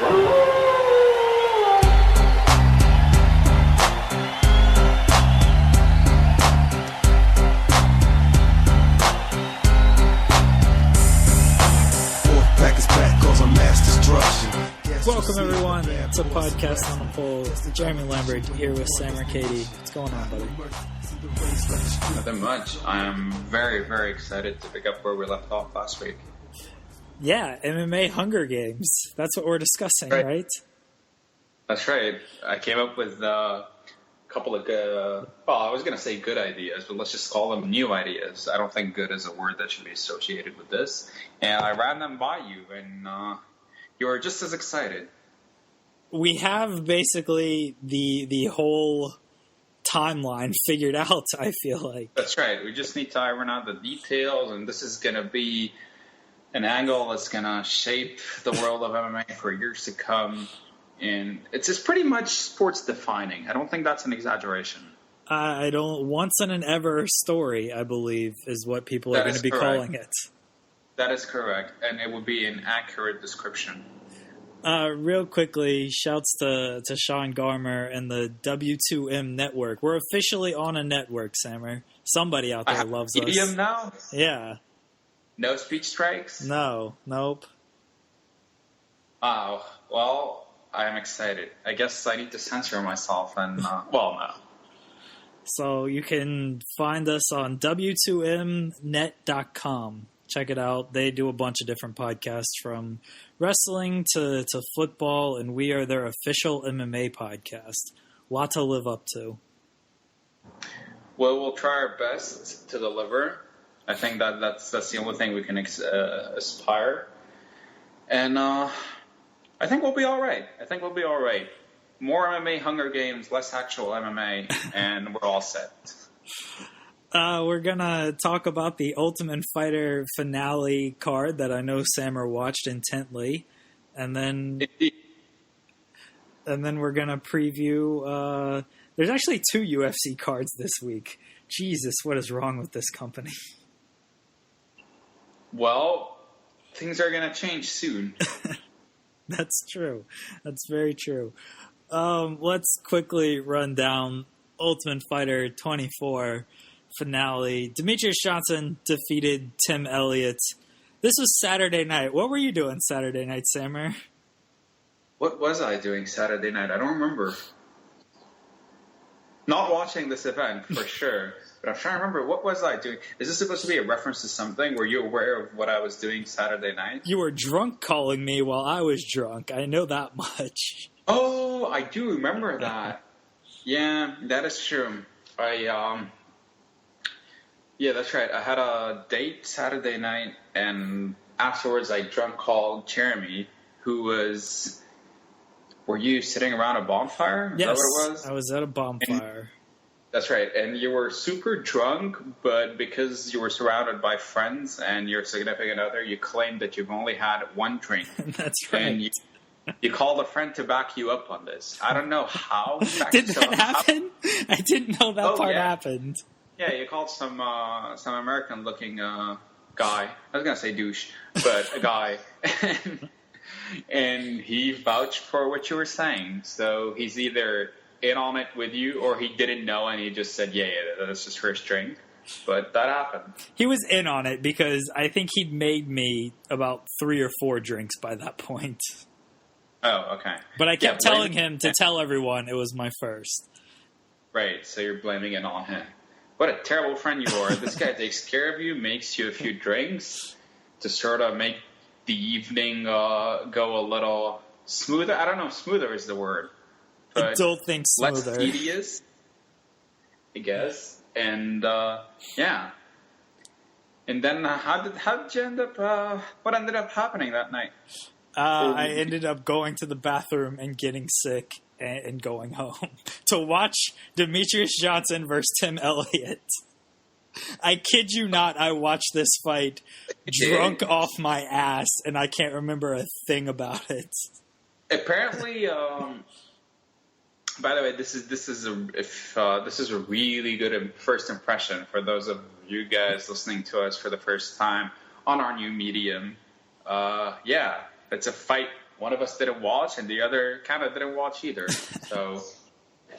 Welcome everyone to Podcast on the Pole. Jeremy Lambert here with Sam or Katie. What's going on, buddy? Nothing much. I'm very, very excited to pick up where we left off last week. Yeah, MMA Hunger Games. That's what we're discussing, right? That's right. I came up with a couple of good, I was going to say good ideas, but let's just call them new ideas. I don't think good is a word that should be associated with this. And I ran them by you, and you were just as excited. We have basically the whole timeline figured out, I feel like. That's right. We just need to iron out the details, and this is going to be an angle that's going to shape the world of MMA for years to come. And it's just pretty much sports defining. I don't think that's an exaggeration. I don't. Once in an ever story, I believe, is what people are going to be calling it. That is correct, and it would be an accurate description. Real quickly, shouts to Sean Garmer and the W2M network. We're officially on a network, Sammer. Somebody out there loves us. Medium now? Yeah. No speech strikes? No. Nope. Oh, well, I am excited. I guess I need to censor myself and, no. So you can find us on W2Mnet.com. Check it out. They do a bunch of different podcasts from wrestling to football, and we are their official MMA podcast. Lot to live up to. Well, we'll try our best to deliver. I think that's the only thing we can aspire. And I think we'll be all right. More MMA Hunger Games, less actual MMA, and we're all set. We're going to talk about the Ultimate Fighter finale card that I know Sammer watched intently. And then we're going to preview... there's actually 2 UFC cards this week. Jesus, what is wrong with this company? Well, things are going to change soon. That's true. That's very true. Let's quickly run down Ultimate Fighter 24 finale. Demetrius Johnson defeated Tim Elliott. This was Saturday night. What were you doing Saturday night, Sammer? What was I doing Saturday night? I don't remember. Not watching this event, for sure. But I'm trying to remember, what was I doing? Is this supposed to be a reference to something? Were you aware of what I was doing Saturday night? You were drunk calling me while I was drunk. I know that much. Oh, I do remember that. Yeah, that is true. Yeah, that's right. I had a date Saturday night, and afterwards I drunk called Jeremy, who was... Were you sitting around a bonfire? Yes, is that what it was? I was at a bonfire. That's right, and you were super drunk, but because you were surrounded by friends and your significant other, you claimed that you've only had one drink. That's right. And you called a friend to back you up on this. I don't know how. Did that happen? I didn't know that part happened. Yeah, you called some American-looking guy. I was going to say douche, but a guy. And he vouched for what you were saying. So he's either in on it with you or he didn't know and he just said, yeah, that's his first drink. But that happened. He was in on it because I think he'd made me about 3 or 4 drinks by that point. Oh, okay. But I kept telling him to tell everyone it was my first. Right, so you're blaming it on him. What a terrible friend you are. This guy takes care of you, makes you a few drinks to sort of make the evening go a little smoother. I don't know if smoother is the word. But I don't think smoother. Less tedious, I guess. And, yeah. And then how did you end up, what ended up happening that night? I ended up going to the bathroom and getting sick and going home to watch Demetrius Johnson versus Tim Elliott. I kid you not, I watched this fight drunk off my ass, and I can't remember a thing about it. Apparently, by the way, this is a really good first impression for those of you guys listening to us for the first time on our new medium. Yeah, it's a fight one of us didn't watch, and the other kind of didn't watch either. So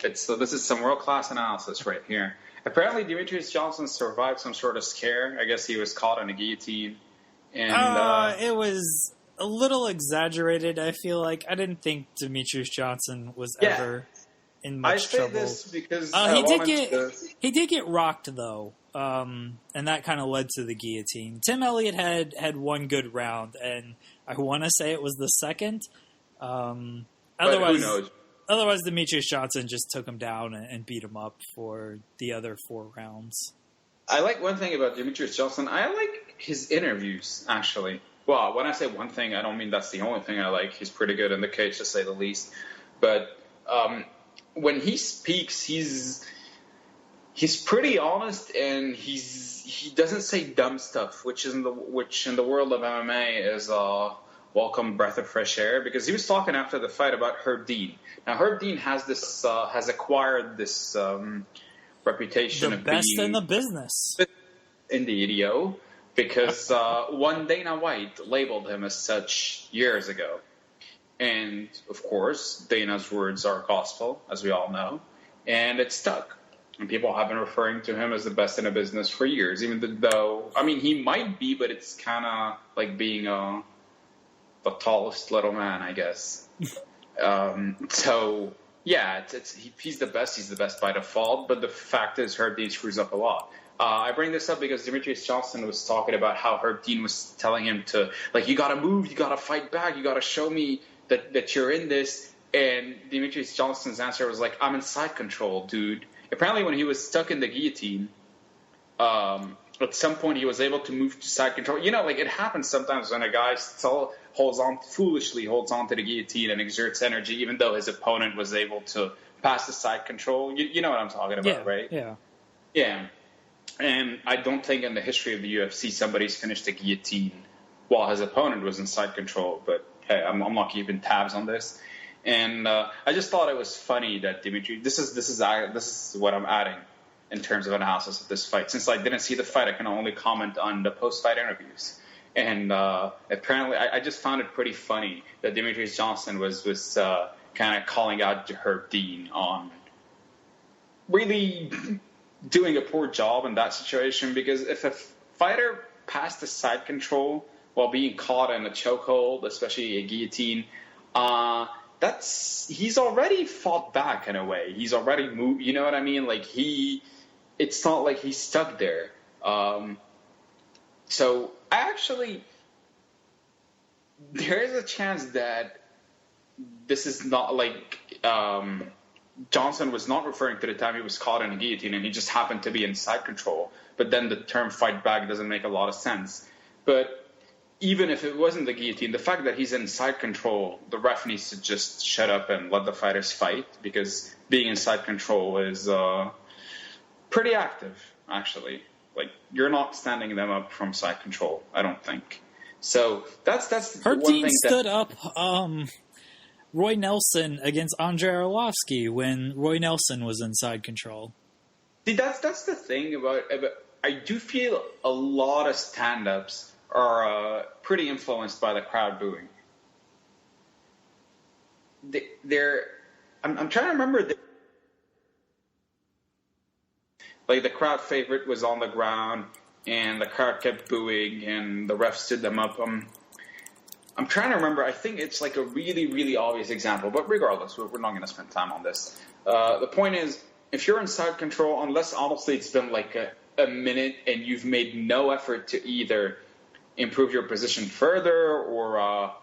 this is some world-class analysis right here. Apparently, Demetrius Johnson survived some sort of scare. I guess he was caught in a guillotine. And it was a little exaggerated, I feel like. I didn't think Demetrius Johnson was ever in much trouble. I say this because he did get rocked, though, and that kind of led to the guillotine. Tim Elliott had one good round, and I want to say it was the second. But otherwise, who knows? Otherwise, Demetrius Johnson just took him down and beat him up for the other 4 rounds. I like one thing about Demetrius Johnson. I like his interviews, actually. Well, when I say one thing, I don't mean that's the only thing I like. He's pretty good in the cage, to say the least. But when he speaks, he's pretty honest, and he doesn't say dumb stuff, which in the world of MMA is a welcome breath of fresh air. Because he was talking after the fight about Herb Dean. Now, Herb Dean has acquired this reputation of being the best in the business. Indeed, yo. Because one Dana White labeled him as such years ago. And, of course, Dana's words are gospel, as we all know. And it stuck. And people have been referring to him as the best in the business for years. Even though, I mean, he might be, but it's kind of like being the tallest little man, I guess. So, yeah, he's the best. He's the best by default. But the fact is, Herb Dean screws up a lot. I bring this up because Demetrius Johnson was talking about how Herb Dean was telling him to, like, you got to move, you got to fight back, you got to show me that you're in this. And Demetrius Johnson's answer was like, I'm in side control, dude. Apparently when he was stuck in the guillotine, at some point he was able to move to side control. You know, like, it happens sometimes when a guy still foolishly holds on to the guillotine and exerts energy, even though his opponent was able to pass the side control. You know what I'm talking about, right? Yeah. Yeah. And I don't think in the history of the UFC somebody's finished a guillotine while his opponent was in side control. But hey, I'm not keeping tabs on this. And I just thought it was funny that Dimitri. This is what I'm adding in terms of analysis of this fight. Since I didn't see the fight, I can only comment on the post-fight interviews. And apparently, I just found it pretty funny that Demetrius Johnson was kind of calling out Herb Dean on really doing a poor job in that situation, because if a fighter passed the side control while being caught in a chokehold, especially a guillotine, he's already fought back in a way. He's already moved. You know what I mean? Like it's not like he's stuck there. So there is a chance that this is not like Johnson was not referring to the time he was caught in a guillotine and he just happened to be in side control. But then the term fight back doesn't make a lot of sense. But even if it wasn't the guillotine, the fact that he's in side control, the ref needs to just shut up and let the fighters fight, because being in side control is pretty active, actually. Like, you're not standing them up from side control, I don't think. So that's Herb one Dean thing stood up Roy Nelson against Andrei Arlovsky when Roy Nelson was in side control. See, that's the thing about I do feel a lot of stand-ups are pretty influenced by the crowd booing. I'm trying to remember. Like, the crowd favorite was on the ground, and the crowd kept booing, and the ref stood them up. I'm trying to remember. I think it's like a really, really obvious example, but regardless, we're not going to spend time on this. The point is, if you're in side control, unless honestly it's been like a minute and you've made no effort to either improve your position further or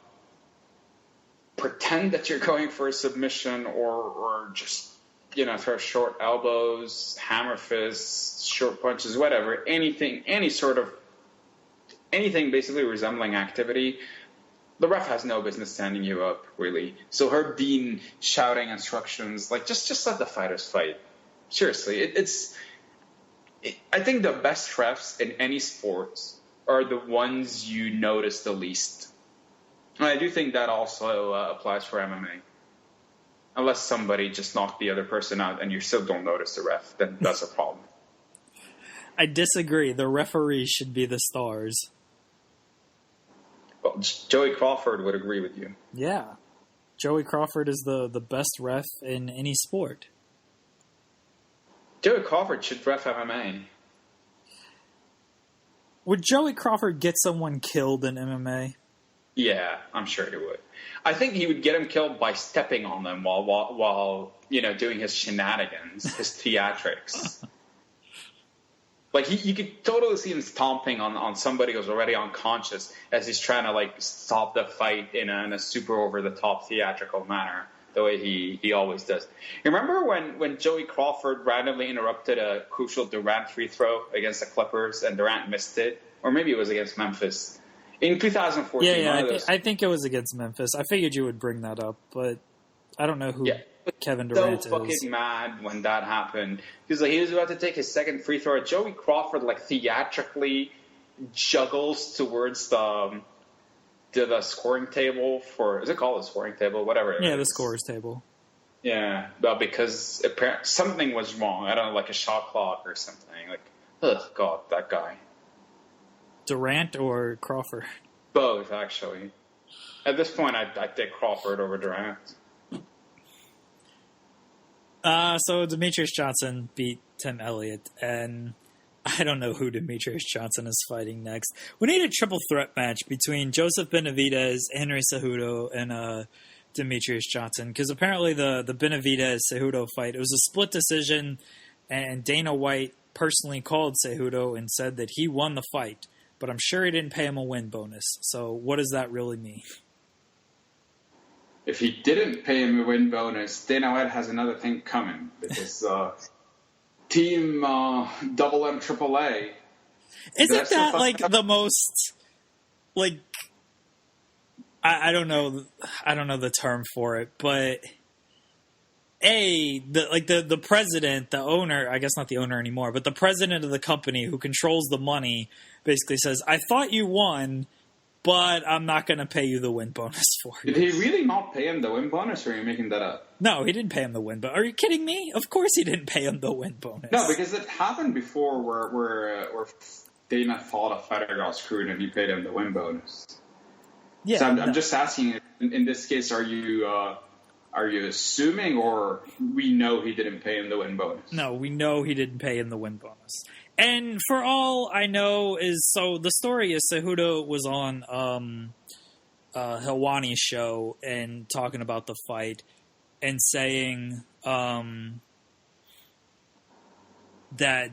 pretend that you're going for a submission or just, throw short elbows, hammer fists, short punches, whatever, anything basically resembling activity, the ref has no business standing you up, really. So Herb Dean shouting instructions, like, just let the fighters fight. Seriously, I think the best refs in any sports are the ones you notice the least. And I do think that also applies for MMA. Unless somebody just knocked the other person out and you still don't notice the ref, then that's a problem. I disagree. The referee should be the stars. Well, Joey Crawford would agree with you. Yeah. Joey Crawford is the best ref in any sport. Joey Crawford should ref MMA. Would Joey Crawford get someone killed in MMA? Yeah, I'm sure he would. I think he would get him killed by stepping on them while doing his shenanigans, his theatrics. Like, you could totally see him stomping on somebody who's already unconscious as he's trying to, like, stop the fight in a super over-the-top theatrical manner, the way he always does. You remember when Joey Crawford randomly interrupted a crucial Durant free throw against the Clippers and Durant missed it? Or maybe it was against Memphis. In 2014. Yeah, I think it was against Memphis. I figured you would bring that up, but I don't know who Kevin Durant is. So fucking mad when that happened. He was about to take his second free throw. Joey Crawford, like, theatrically juggles towards the scoring table for... Is it called the scoring table? Whatever it is. Yeah, the scorer's table. Yeah, but because something was wrong. I don't know, like a shot clock or something. Like, ugh, God, that guy. Durant or Crawford? Both, actually. At this point, I'd take Crawford over Durant. So Demetrius Johnson beat Tim Elliott, and I don't know who Demetrius Johnson is fighting next. We need a triple threat match between Joseph Benavidez, Henry Cejudo, and Demetrius Johnson, because apparently the Benavidez-Cejudo fight, it was a split decision, and Dana White personally called Cejudo and said that he won the fight, but I'm sure he didn't pay him a win bonus. So what does that really mean? If he didn't pay him a win bonus, Dana White has another thing coming, because Team Double M Triple A. Isn't that like the most, like, I don't know the term for it, but the president, the owner, I guess not the owner anymore, but the president of the company who controls the money basically says, I thought you won, but I'm not going to pay you the win bonus for it. Did he really not pay him the win bonus, or are you making that up? No, he didn't pay him the win bonus. Are you kidding me? Of course he didn't pay him the win bonus. No, because it happened before where Dana thought a fighter got screwed and he paid him the win bonus. Yeah, so I'm just asking, in this case, are you assuming, or we know he didn't pay him the win bonus? No, we know he didn't pay him the win bonus. And for all I know so the story is Cejudo was on Helwani's show and talking about the fight and saying that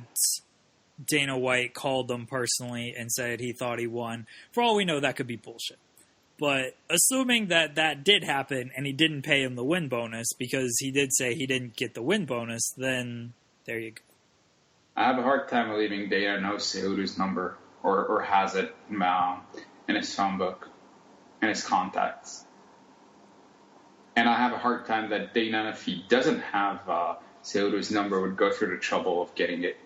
Dana White called them personally and said he thought he won. For all we know, that could be bullshit. But assuming that did happen and he didn't pay him the win bonus because he did say he didn't get the win bonus, then there you go. I have a hard time believing Dana knows Cejudo's number or has it in his phone book, in his contacts. And I have a hard time that Dana, if he doesn't have Cejudo's number, would go through the trouble of getting it.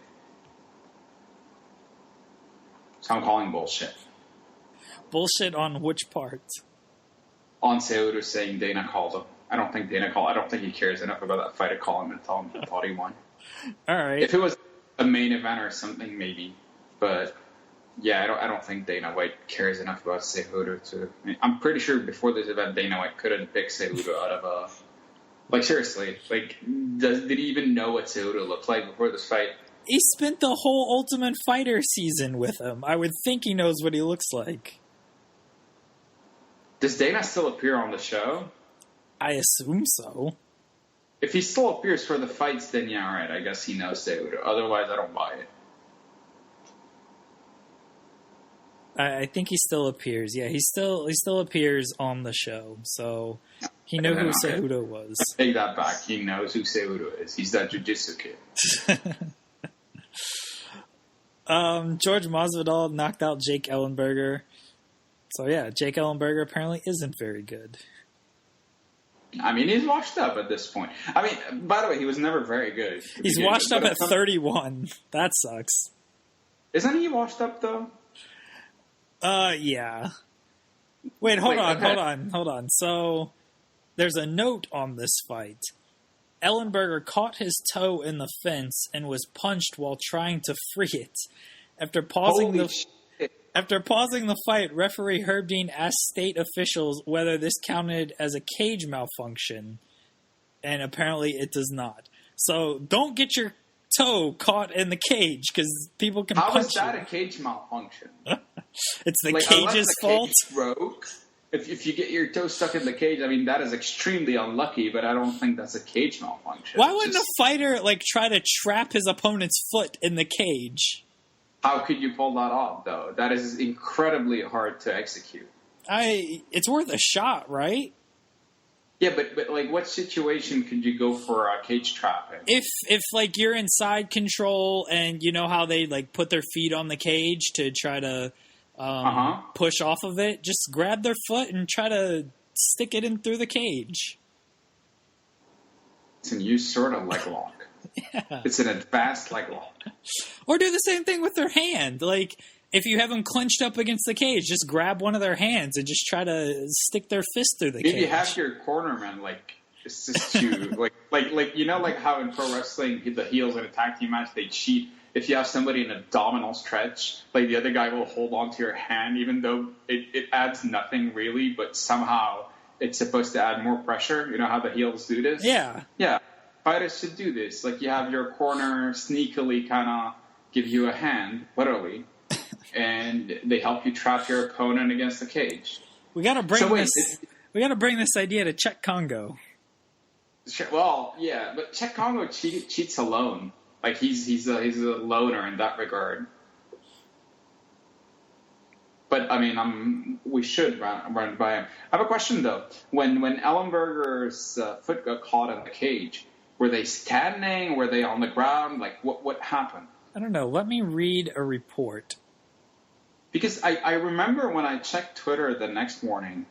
So I'm calling bullshit. Bullshit on which part? On Cejudo saying Dana called him. I don't think Dana called. I don't think he cares enough about that fight to call him and tell him he thought he won. All right. If it was a main event or something, maybe. But yeah, I don't think Dana White cares enough about Cejudo to. I mean, I'm pretty sure before this event, Dana White couldn't pick Cejudo out of like, seriously, like, did he even know what Cejudo looked like before this fight? He spent the whole Ultimate Fighter season with him. I would think he knows what he looks like. Does Dana still appear on the show? I assume so. If he still appears for the fights, then yeah, all right, I guess he knows Cejudo. Otherwise, I don't buy it. I think he still appears. Yeah, he still appears on the show. So he knew who Cejudo was. I take that back. He knows who Cejudo is. He's that jiu-jitsu kid. George Masvidal knocked out Jake Ellenberger. So yeah, Jake Ellenberger apparently isn't very good. I mean, he's washed up at this point. I mean, by the way, he was never very good. He's washed up at 31. That sucks. Isn't he washed up, though? Yeah. Wait, hold on. So, there's a note on this fight. Ellenberger caught his toe in the fence and was punched while trying to free it. After pausing After pausing the fight, referee Herb Dean asked state officials whether this counted as a cage malfunction, and apparently it does not. So don't get your toe caught in the cage because people can punch you. How is that a cage malfunction? It's the cage's fault. Cage broke. If you get your toe stuck in the cage, I mean, that is extremely unlucky, but I don't think that's a cage malfunction. Why wouldn't a fighter try to trap his opponent's foot in the cage? How could you pull that off, though? That is incredibly hard to execute. It's worth a shot, right? Yeah, but what situation could you go for a cage trapping? If you're in side control and you know how they put their feet on the cage to try to push off of it, just grab their foot and try to stick it in through the cage. It's a new sort of leg lock. Yeah. It's an advanced leg lock. Or do the same thing with their hand. If you have them clenched up against the cage, just grab one of their hands and just try to stick their fist through the cage. Maybe have your cornerman assist you, how in pro wrestling the heels in a tag team match they cheat. If you have somebody in a abdominal stretch, the other guy will hold on to your hand, even though it adds nothing really, but somehow it's supposed to add more pressure. You know how the heels do this? Yeah. Yeah. Fighters should do this. You have your corner sneakily kind of give you a hand, literally, and they help you trap your opponent against the cage. We got to bring this idea to Czech Congo. Well, yeah, but Czech Congo cheats alone. He's a loner in that regard. But I mean, we should run by him. I have a question though. When Ellenberger's foot got caught in the cage, were they standing? Were they on the ground? What happened? I don't know. Let me read a report. Because I remember when I checked Twitter the next morning,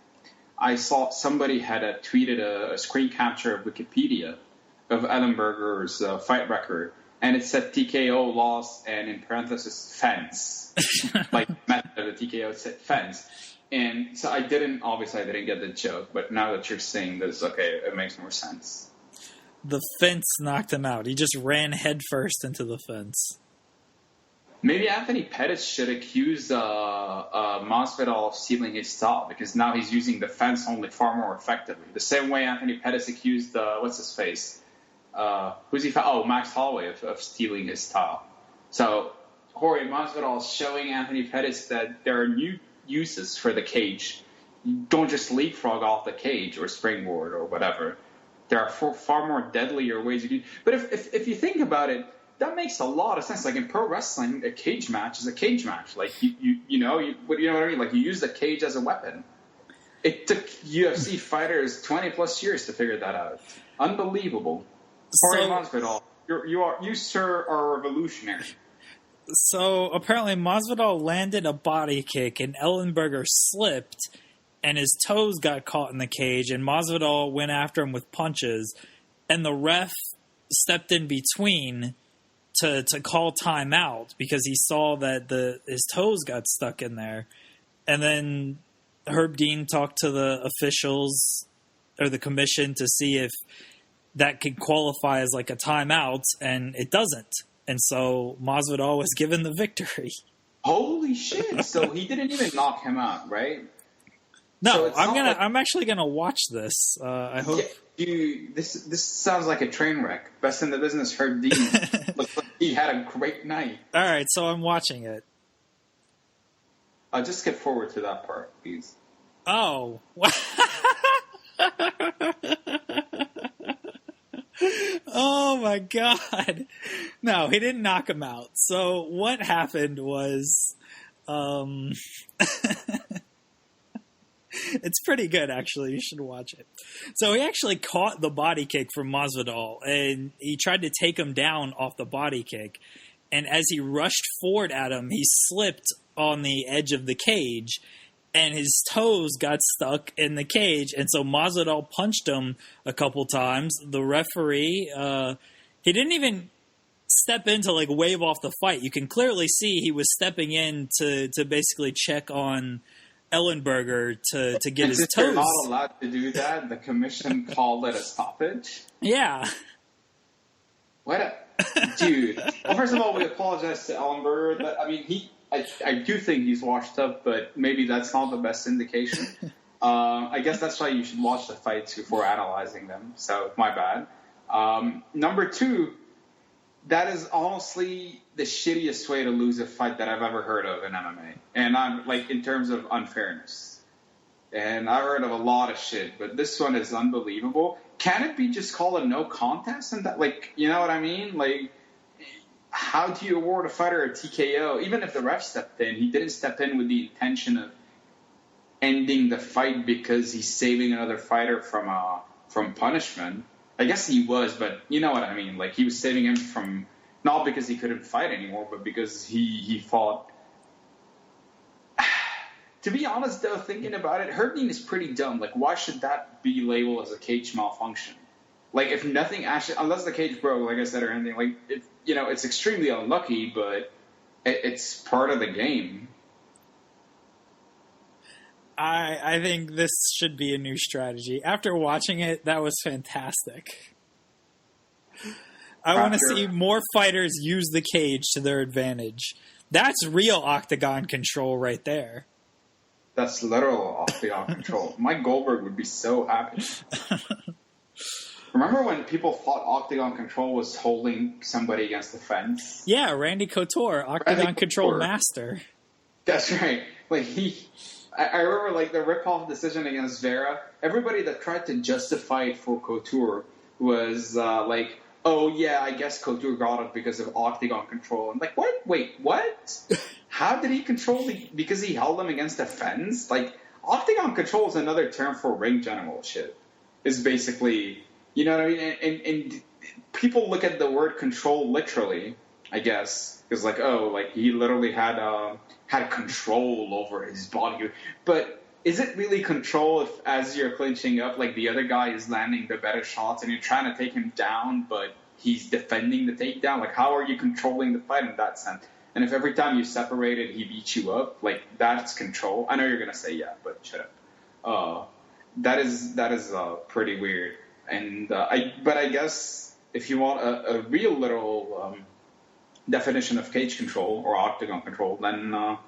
I saw somebody had tweeted a screen capture of Wikipedia of Ellenberger's fight record, and it said TKO loss and in parentheses fence. Method of the TKO, it said fence. And so I didn't get the joke, but now that you're saying this, okay, it makes more sense. The fence knocked him out. He just ran headfirst into the fence. Maybe Anthony Pettis should accuse Masvidal of stealing his style, because now he's using the fence only far more effectively. The same way Anthony Pettis accused, what's his face? Who's he? Max Holloway of stealing his style. So Jorge Masvidal is showing Anthony Pettis that there are new uses for the cage. You don't just leapfrog off the cage or springboard or whatever. There are far more deadlier ways you do. But if you think about it, that makes a lot of sense. In pro wrestling, a cage match is a cage match. You know what I mean? You use the cage as a weapon. It took UFC fighters 20 plus years to figure that out. Unbelievable. Jorge Masvidal, you sir are a revolutionary. So apparently Masvidal landed a body kick and Ellenberger slipped and his toes got caught in the cage and Masvidal went after him with punches and the ref stepped in between to call timeout because he saw that his toes got stuck in there. And then Herb Dean talked to the officials or the commission to see if that could qualify as a timeout, and it doesn't. And so Masvidal was given the victory. Holy shit! So he didn't even knock him out, right? No, so I'm actually gonna watch this. I hope. This sounds like a train wreck. Best in the business, Herb Dean. Looks like he had a great night. All right, so I'm watching it. Just skip forward to that part, please. Oh. Oh my God. No, he didn't knock him out. So what happened was, it's pretty good actually. You should watch it. So he actually caught the body kick from Masvidal and he tried to take him down off the body kick. And as he rushed forward at him, he slipped on the edge of the cage and his toes got stuck in the cage. And so Masvidal punched him a couple times. The referee, he didn't even step in to wave off the fight. You can clearly see he was stepping in to basically check on Ellenberger to get his toes. You're not allowed to do that. The commission called it a stoppage. Yeah. What a dude. Well, first of all, we apologize to Ellenberger. But, I mean, I do think he's washed up, but maybe that's not the best indication. I guess that's why you should watch the fights before analyzing them. So my bad. Number 2, that is honestly the shittiest way to lose a fight that I've ever heard of in MMA. And I'm like, in terms of unfairness. And I've heard of a lot of shit, but this one is unbelievable. Can it be just called a no contest? And that, like, you know what I mean? Like, how do you award a fighter a TKO? Even if the ref stepped in, he didn't step in with the intention of ending the fight because he's saving another fighter from punishment. I guess he was, but you know what I mean. Like, he was saving him from, not because he couldn't fight anymore, but because he fought. To be honest, though, thinking about it, hurting is pretty dumb. Like, why should that be labeled as a cage malfunction? Like, if nothing actually, unless the cage broke, like I said, or anything, like, it's extremely unlucky, but it's part of the game. I think this should be a new strategy. After watching it, that was fantastic. I want to see more fighters use the cage to their advantage. That's real octagon control right there. That's literal octagon control. Mike Goldberg would be so happy. Remember when people thought octagon control was holding somebody against the fence? Yeah, Randy Couture, octagon control master. That's right. Like, I remember, like, the rip-off decision against Vera. Everybody that tried to justify it for Couture was like, oh, yeah, I guess Couture got it because of octagon control. I'm like, what? Wait, what? How did he control because he held them against the fence? Like, octagon control is another term for ring generalship. It's basically, you know what I mean? And people look at the word control literally, I guess. Because, like, oh, like, he literally had control over his body. But is it really control if, as you're clinching up, like, the other guy is landing the better shots and you're trying to take him down, but he's defending the takedown? Like, how are you controlling the fight in that sense? And if every time you separated, he beat you up, like, that's control. I know you're going to say, yeah, but shut up. That is pretty weird. And I guess if you want a real literal definition of cage control or octagon control, then the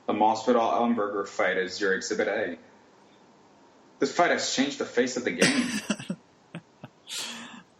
Masvidal-Ellenberger fight is your Exhibit A. This fight has changed the face of the game.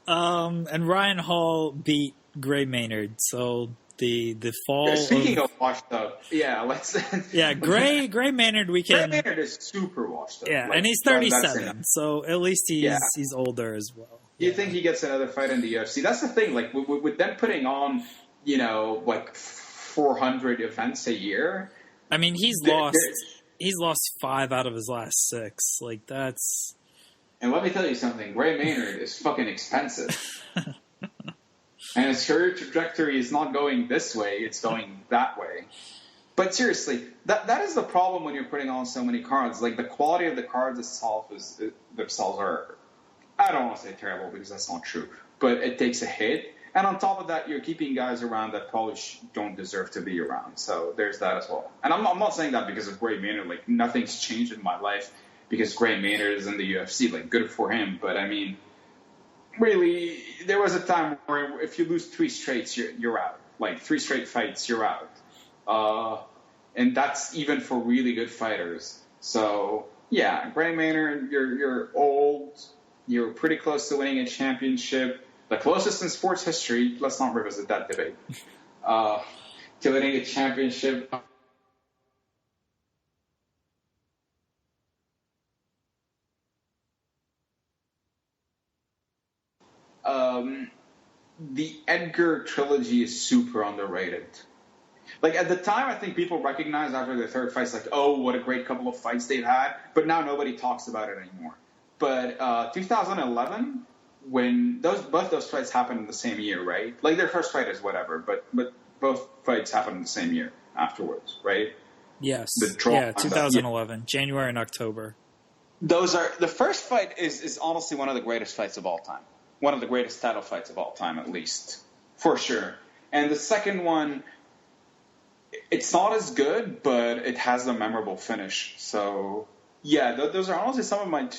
And Ryan Hall beat Gray Maynard, so the fall. Speaking of washed up, yeah, let's. Yeah, Gray Maynard. Gray Maynard is super washed up. Yeah, like, and he's 37, so at least he's older as well. Do you think he gets another fight in the UFC? That's the thing. Like, with them putting on, like 400 events a year. I mean, he's lost 5 out of his last 6. Like, that's. And let me tell you something. Gray Maynard is fucking expensive. And his career trajectory is not going this way, it's going that way. But seriously, that is the problem when you're putting on so many cards. Like, the quality of the cards themselves are, I don't want to say terrible because that's not true, but it takes a hit. And on top of that, you're keeping guys around that probably don't deserve to be around. So there's that as well. And I'm not saying that because of Gray Maynard. Like, nothing's changed in my life because Gray Maynard is in the UFC. Like, good for him. But, I mean, really, there was a time where if you lose 3 straights, you're out. Like, 3 straight fights, you're out. And that's even for really good fighters. So, yeah, Gray Maynard, you're old. You're pretty close to winning a championship. The closest in sports history, let's not revisit that debate, to winning a championship. The Edgar trilogy is super underrated. Like, at the time, I think people recognized after the third fight, like, oh, what a great couple of fights they've had. But now nobody talks about it anymore. But 2011, when both those fights happened in the same year, right? Like, their first fight is whatever, but both fights happened in the same year afterwards, right? Yes. 2011, January and October. The first fight is honestly one of the greatest fights of all time. One of the greatest title fights of all time, at least. For sure. And the second one, it's not as good, but it has a memorable finish. So, yeah, those are honestly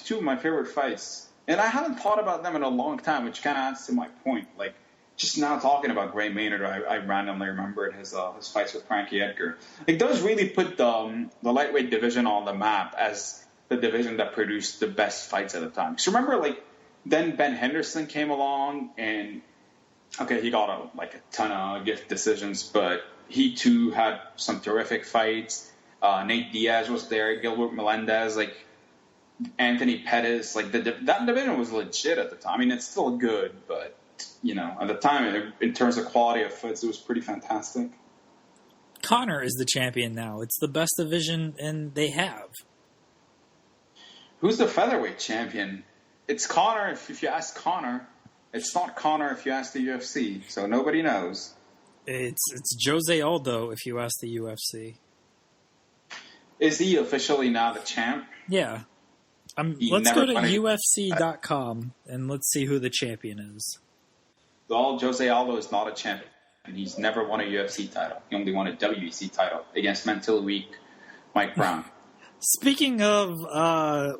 two of my favorite fights. And I haven't thought about them in a long time, which kind of adds to my point. Like, just now talking about Gray Maynard, I randomly remembered his fights with Frankie Edgar. Like those really put the lightweight division on the map as the division that produced the best fights at the time. So remember, like then Ben Henderson came along, and okay, he got a ton of gift decisions, but he too had some terrific fights. Nate Diaz was there, Gilbert Melendez, like Anthony Pettis. Like that division was legit at the time. I mean, it's still good, but at the time, in terms of quality of fights, it was pretty fantastic. Conor is the champion now. It's the best division, and they have. Who's the featherweight champion? It's Conor. If you ask Conor, it's not Conor if you ask the UFC. So nobody knows. It's Jose Aldo if you ask the UFC. Is he officially now the champ? Yeah. Let's go to UFC.com and let's see who the champion is. Well, Jose Aldo is not a champion. He's never won a UFC title. He only won a WEC title against mentally weak Mike Brown. Speaking of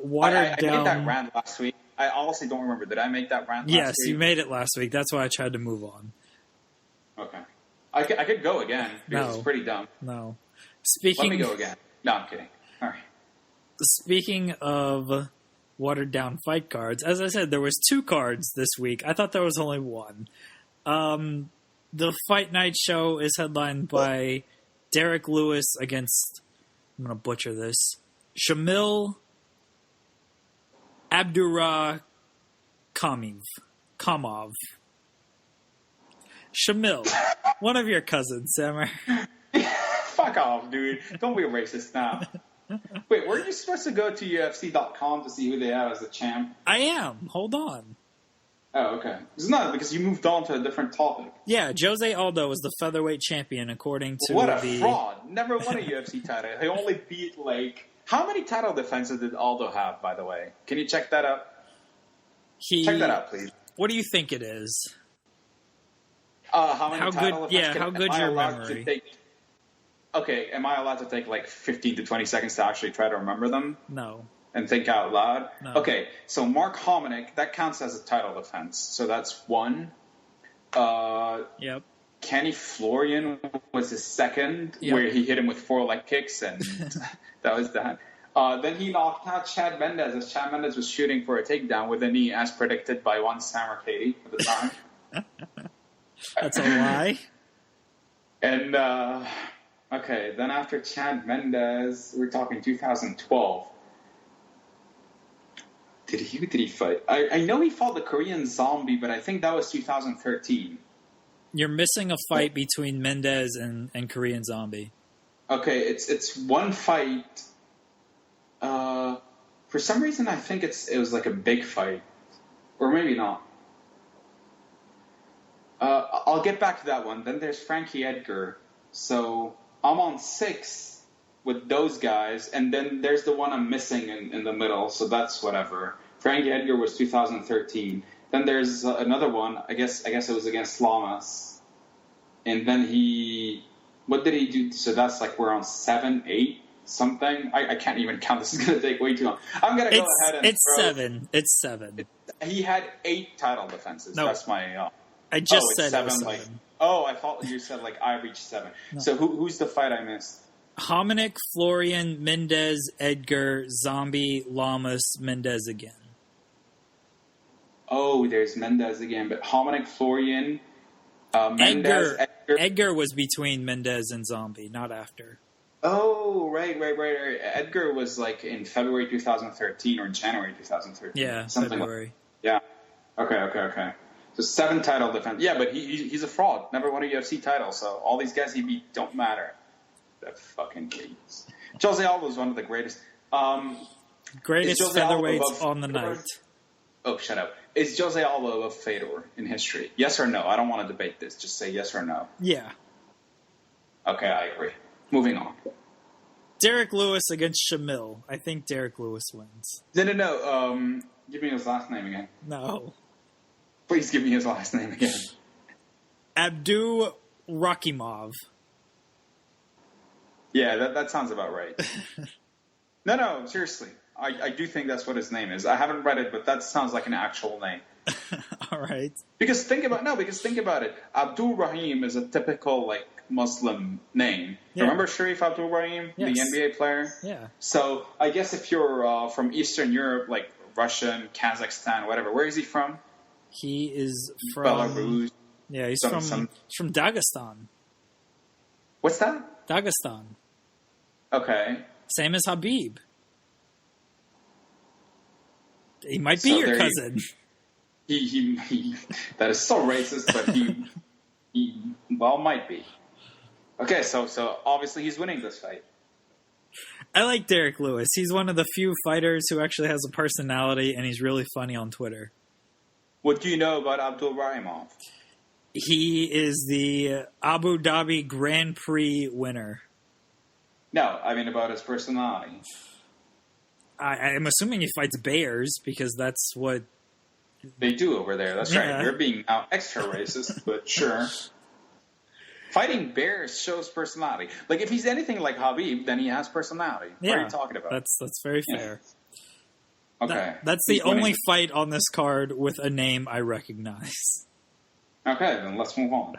watered down... I made that rant last week. I honestly don't remember. Did I make that rant last week? Yes, you made it last week. That's why I tried to move on. Okay. I could go again because it's pretty dumb. No. Let me go again. No, I'm kidding. All right. Speaking of watered down fight cards, as I said, there was 2 cards this week. I thought there was only 1. The Fight Night show is headlined by Derek Lewis against, I'm going to butcher this, Shamil Abdurrahimov. Shamil, one of your cousins, Sammer. Fuck off, dude. Don't be a racist now. Wait, were you supposed to go to UFC.com to see who they have as the champ? I am. Hold on. Oh, okay. It's not because you moved on to a different topic. Yeah, Jose Aldo is the featherweight champion according to What a fraud. Never won a UFC title. He only beat, how many title defenses did Aldo have, by the way? Can you check that out? Check that out, please. What do you think it is? How many title defenses? How good's your memory? Okay, am I allowed to take 15 to 20 seconds to actually try to remember them? No. And think out loud? No. Okay, so Mark Hominick, that counts as a title defense. So that's 1. Yep. Kenny Florian was his second, where he hit him with 4 leg kicks, and that was that. Then he knocked out Chad Mendez as Chad Mendez was shooting for a takedown with a knee, as predicted by one Sammer Katie at the time. That's a lie. And, okay, then after Chad Mendez, we're talking 2012. Who did he fight? I know he fought the Korean Zombie, but I think that was 2013. You're missing a fight between Mendez and Korean Zombie. Okay, it's one fight. For some reason, I think it was a big fight. Or maybe not. I'll get back to that one. Then there's Frankie Edgar. So I'm on 6 with those guys, and then there's the one I'm missing in the middle, so that's whatever. Frankie Edgar was 2013. Then there's another one. I guess it was against Lamas. And then what did he do? So that's we're on 7, 8, something. I can't even count. This is going to take way too long. I'm going to go ahead and It's 7. It's 7. He had 8 title defenses. No. That's my... I just said 7. it was 7. I thought you said I reached 7. No. So who's the fight I missed? Hominick, Florian, Mendez, Edgar, Zombie, Lamas, Mendez again. Oh, there's Mendez again, but Hominick, Florian, Mendez, Edgar was between Mendez and Zombie, not after. Oh, right. Edgar was in February 2013 or January 2013. Yeah, something February. Yeah. Okay. So 7 title defense. Yeah, but he's a fraud. Never won a UFC title, so all these guys he beat don't matter. That fucking idiots. Jose Aldo is one of the greatest. Greatest featherweights on the night. Oh, shut up. Is Jose Aldo above Fedor in history? Yes or no? I don't want to debate this. Just say yes or no. Yeah. Okay, I agree. Moving on. Derek Lewis against Shamil. I think Derek Lewis wins. No. Give me his last name again. No. Please give me his last name again. Abdurrahimov. Yeah, that sounds about right. No, seriously. I do think that's what his name is. I haven't read it, but that sounds like an actual name. All All right. Because think about it. Abdul Rahim is a typical like Muslim name. Yeah. Remember Sharif Abdul Rahim, Yes. the NBA player? Yeah. So I guess if you're from Eastern Europe, like Russian, Kazakhstan, whatever, where is he from? He is from Belarus. Yeah, he's from Dagestan. What's that? Dagestan. Okay. Same as Habib. He might be your cousin. He that is so racist, but he might be. Okay, so obviously he's winning this fight. I like Derek Lewis. He's one of the few fighters who actually has a personality, and he's really funny on Twitter. What do you know about Abdul Rahimov? He is the Abu Dhabi Grand Prix winner. No, I mean about his personality. I'm assuming he fights bears because that's what they do over there. That's right. You're being now extra racist, but sure. Fighting bears shows personality. Like if he's anything like Habib, then he has personality. Yeah, what are you talking about? That's very fair. Okay. That's the only fight on this card with a name I recognize. Okay, then let's move on.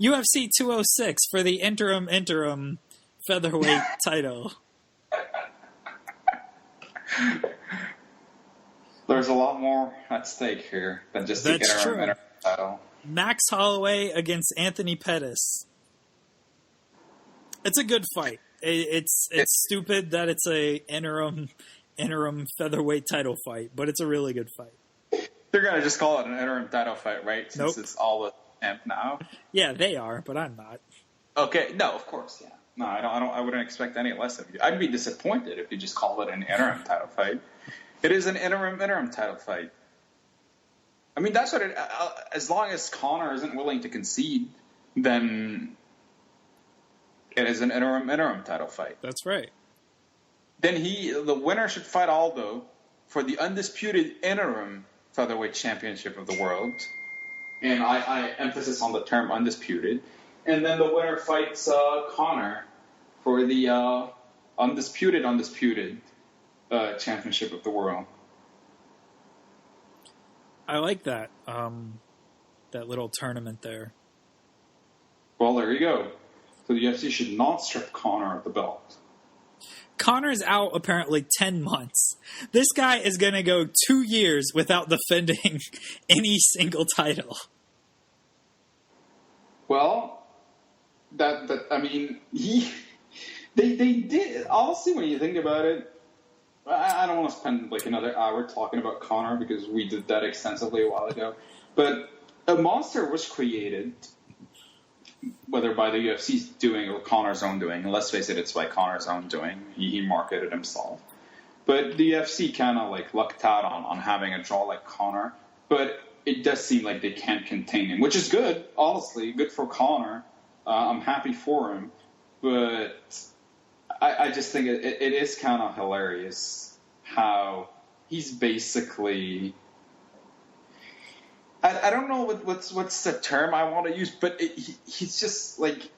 UFC 206 for the interim featherweight title. There's a lot more at stake here than just the interim title. Max Holloway against Anthony Pettis. It's a good fight. It's stupid that it's a interim featherweight title fight, but it's a really good fight. They're gonna just call it an interim title fight, right? Since it's all the champ now. Yeah, they are, but I'm not. Okay, no, of course, yeah. No, I wouldn't expect any less of you. I'd be disappointed if you just called it an interim title fight. It is an interim title fight. I mean, that's what it. As long as Conor isn't willing to concede, then it is an interim title fight. That's right. Then the winner should fight Aldo for the undisputed interim featherweight championship of the world, and I emphasis on the term undisputed. And then the winner fights Conor for the undisputed championship of the world. I like that little tournament there. Well, there you go. So the UFC should not strip Conor of the belt. Conor's out apparently 10 months. This guy is going to go 2 years without defending any single title. Well, I mean, they did. Honestly, when you think about it, I don't want to spend like another hour talking about Conor because we did that extensively a while ago. But a monster was created, whether by the UFC's doing or Conor's own doing. And let's face it, it's by Conor's own doing. He marketed himself. But the UFC kind of like lucked out on having a draw like Conor. But it does seem like they can't contain him, which is good, honestly. Good for Conor. I'm happy for him. But I just think it is kind of hilarious how he's basically... I don't know what's the term I want to use, but he's just like...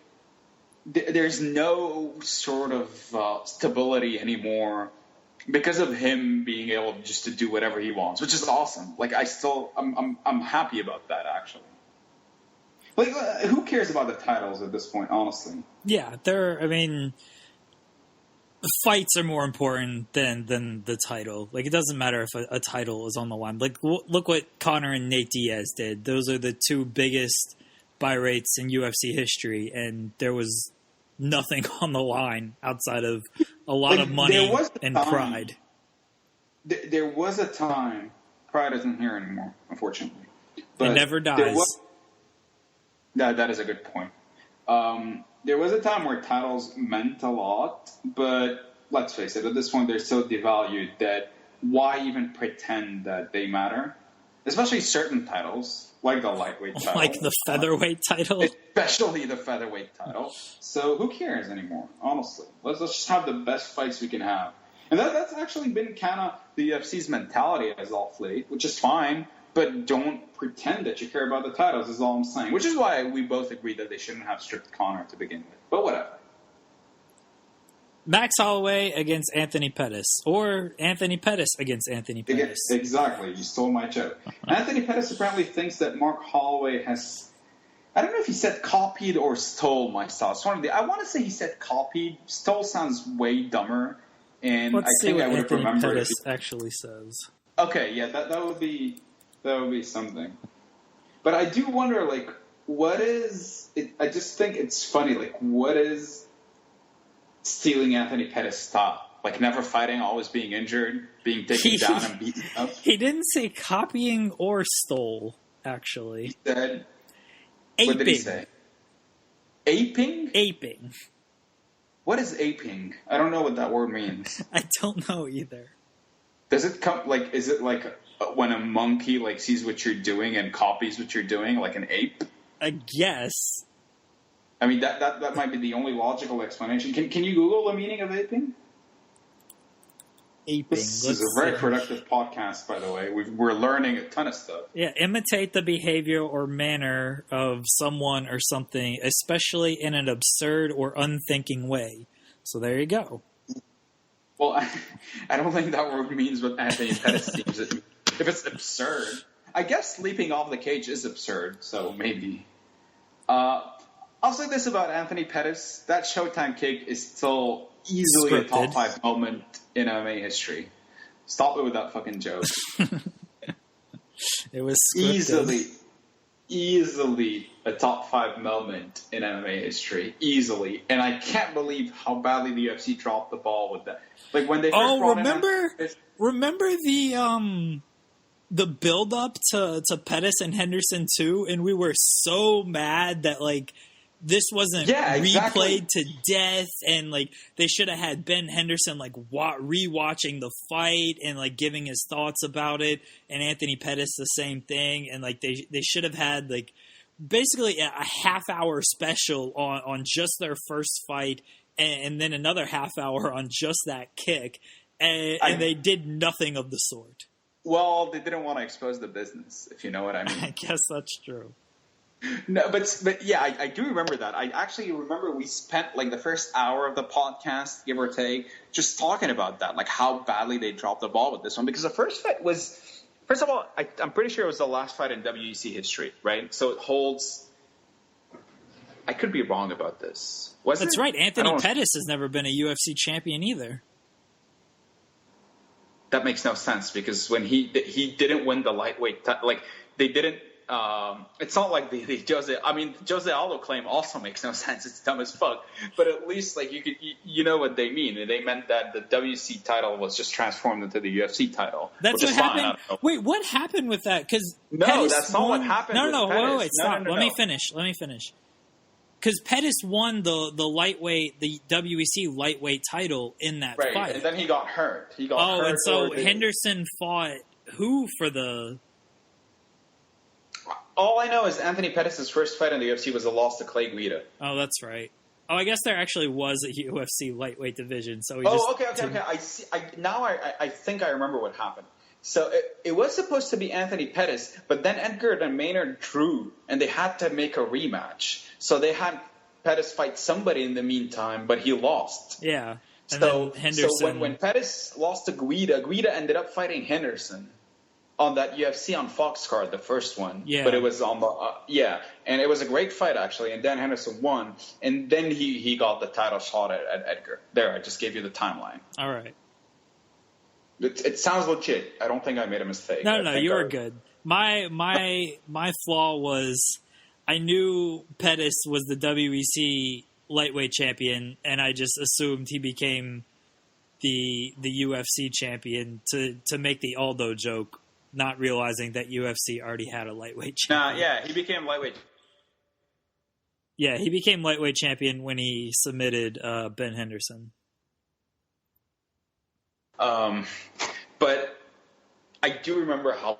There's no sort of stability anymore because of him being able just to do whatever he wants, which is awesome. Like I'm happy about that, actually. Like, who cares about the titles at this point, honestly? Yeah, the fights are more important than the title. Like, it doesn't matter if a title is on the line. Like, look what Conor and Nate Diaz did. Those are the two biggest buy rates in UFC history, and there was nothing on the line outside of a lot of money and pride. There was a time. Pride isn't here anymore, unfortunately. But it never dies. That is a good point. There was a time where titles meant a lot, but let's face it, at this point they're so devalued that why even pretend that they matter? Especially certain titles, like the lightweight title. Like the featherweight title? Especially the featherweight title. So who cares anymore, honestly? Let's just have the best fights we can have. And that's actually been kind of the UFC's mentality as of late, which is fine. But don't pretend that you care about the titles is all I'm saying. Which is why we both agree that they shouldn't have stripped Conor to begin with. But whatever. Max Holloway against Anthony Pettis, or Anthony Pettis against Anthony Pettis. Exactly. You stole my joke. Anthony Pettis apparently thinks that Mark Holloway has... I don't know if he said copied or stole my style. I want to say he said copied. Stole sounds way dumber. And Let's I think I would Anthony remember Pettis it. actually says. Okay, yeah, that would be something. But I do wonder, like, what is... I just think it's funny, like, what is stealing Anthony Pettis' style? Like, never fighting, always being injured, being taken down and beaten up? He didn't say copying or stole, actually. He said... Aping. What did he say? Aping? Aping. What is aping? I don't know what that word means. I don't know either. Does it come, like, is it like when a monkey, like, sees what you're doing and copies what you're doing, like an ape? I guess. I mean, that might be the only logical explanation. Can you Google the meaning of aping? Aping. This is a very productive podcast, by the way. We're learning a ton of stuff. Yeah, imitate the behavior or manner of someone or something, especially in an absurd or unthinking way. So there you go. Well, I don't think that word means what Anthony Pettis seems it. If it's absurd, I guess leaping off the cage is absurd, so maybe. I'll say this about Anthony Pettis. That Showtime kick is still easily Scripted. a top 5 moment in MMA history. Stop it with that fucking joke. It was scripted. Easily a top 5 moment in MMA history. Easily. And I can't believe how badly the UFC dropped the ball with that. Like when they first remember the build up to Pettis and Henderson too, and we were so mad that like this wasn't replayed to death, and like they should have had Ben Henderson like rewatching the fight and like giving his thoughts about it, and Anthony Pettis the same thing, and like they should have had like basically a half-hour special on just their first fight, and then another half-hour on just that kick, and they did nothing of the sort. Well, they didn't want to expose the business, if you know what I mean. I guess that's true. No, but yeah, I do remember that. I actually remember we spent like the first hour of the podcast, give or take, just talking about that, like how badly they dropped the ball with this one. Because the first fight was, first of all, I'm pretty sure it was the last fight in WEC history, right? So it holds. I could be wrong about this. That's right. Anthony Pettis has never been a UFC champion either. That makes no sense because when he didn't win the lightweight, like they didn't. It's not like the Jose. I mean, Jose Aldo claim also makes no sense. It's dumb as fuck. But at least like you know what they mean. They meant that the WC title was just transformed into the UFC title. That's what happened. Wait, what happened with that? Because that's not what happened. No, wait, stop. Let me finish. Because Pettis won the WEC lightweight title in that fight. And then he got hurt. And so Henderson fought who for the... All I know is Anthony Pettis' first fight in the UFC was a loss to Clay Guida. Oh, that's right. Oh, I guess there actually was a UFC lightweight division. So okay. I see. I think I remember what happened. So it was supposed to be Anthony Pettis, but then Edgar and Maynard drew, and they had to make a rematch. So they had Pettis fight somebody in the meantime, but he lost. Yeah. And so when Pettis lost to Guida ended up fighting Henderson on that UFC on Fox card, the first one. Yeah. But it was on the and it was a great fight actually. And Dan Henderson won, and then he got the title shot at Edgar. There, I just gave you the timeline. All right. It sounds legit. I don't think I made a mistake. No, you were good. My flaw was I knew Pettis was the WEC lightweight champion, and I just assumed he became the UFC champion to make the Aldo joke, not realizing that UFC already had a lightweight champion. He became lightweight. Yeah, he became lightweight champion when he submitted Ben Henderson. But I do remember how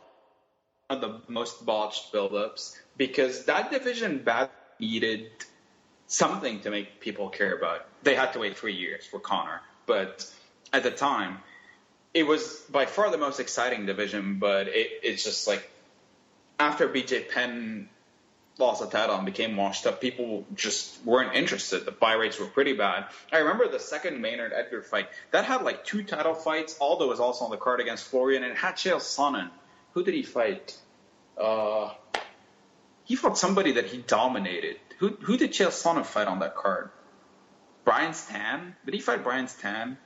one of the most botched build-ups, because that division badly needed something to make people care about. They had to wait 3 years for Conor, but at the time, it was by far the most exciting division, but it's just like after BJ Penn lost the title and became washed up, people just weren't interested. The buy rates were pretty bad. I remember the second Maynard Edgar fight. That had like 2 title fights. Aldo was also on the card against Florian, and it had Chael Sonnen. Who did he fight? He fought somebody that he dominated. Who did Chael Sonnen fight on that card? Brian Stan? Did he fight Brian Stan?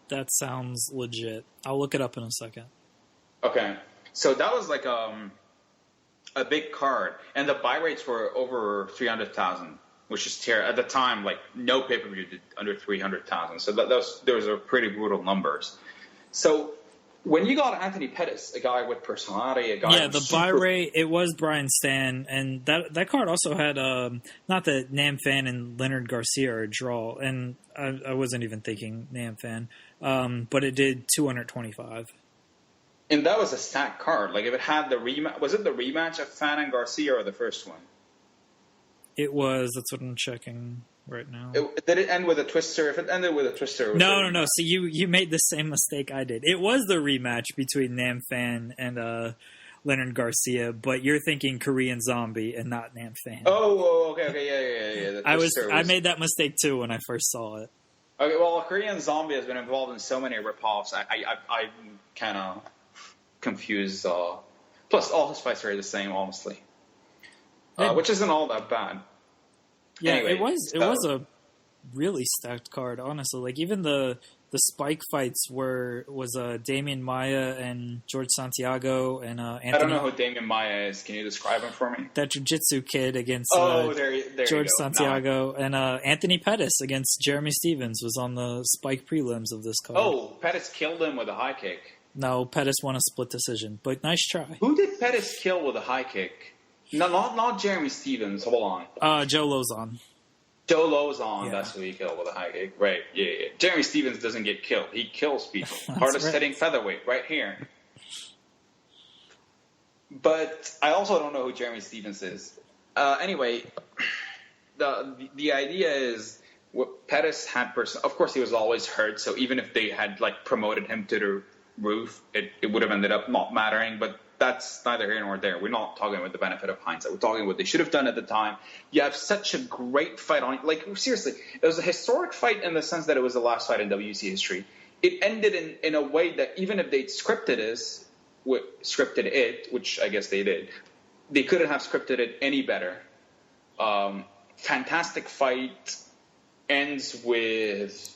That sounds legit. I'll look it up in a second. Okay. So that was like a big card, and the buy rates were over 300,000, which is terrible. At the time, like, no pay-per-view did under 300,000. So those are pretty brutal numbers. So when you got Anthony Pettis, a guy with personality, a guy... Yeah, the buy rate, it was Brian Stan, and that card also had, not that Nam Fan and Leonard Garcia are a draw, and I wasn't even thinking Nam Fan, but it did 225. And that was a stacked card. Like, if it had the rematch... Was it the rematch of Fan and Garcia or the first one? It was. That's what I'm checking right now. Did it end with a twister? If it ended with a twister... No. So you made the same mistake I did. It was the rematch between Nam Fan and Leonard Garcia, but you're thinking Korean Zombie and not Nam Fan. Oh, okay, yeah. I made that mistake too when I first saw it. Okay, well, Korean Zombie has been involved in so many ripoffs. I'm kind of confused. Plus, all his fights are the same, honestly, which isn't all that bad. Yeah, anyway, it was a really stacked card, honestly. Like, even the Spike fights was Damian Maia and George Santiago and Anthony. I don't know who Damian Maia is. Can you describe him for me? That jiu-jitsu kid against there George Santiago and Anthony Pettis against Jeremy Stevens was on the Spike prelims of this card. Oh, Pettis killed him with a high kick. No, Pettis won a split decision, but nice try. Who did Pettis kill with a high kick? No, not Jeremy Stevens. Hold on. Joe Lozon. Joe Lozon, that's who he killed with a high kick. Right, yeah. Jeremy Stevens doesn't get killed. He kills people. Hardest hitting featherweight, right here. But I also don't know who Jeremy Stevens is. Anyway, the idea is what Pettis had of course, he was always hurt, so even if they had like promoted him to the roof, it would have ended up not mattering, but that's neither here nor there. We're not talking about the benefit of hindsight. We're talking what they should have done at the time. You have such a great fight on. Like, seriously, it was a historic fight in the sense that it was the last fight in WC history. It ended in a way that even if they'd scripted it, which I guess they did, they couldn't have scripted it any better. Fantastic fight, ends with...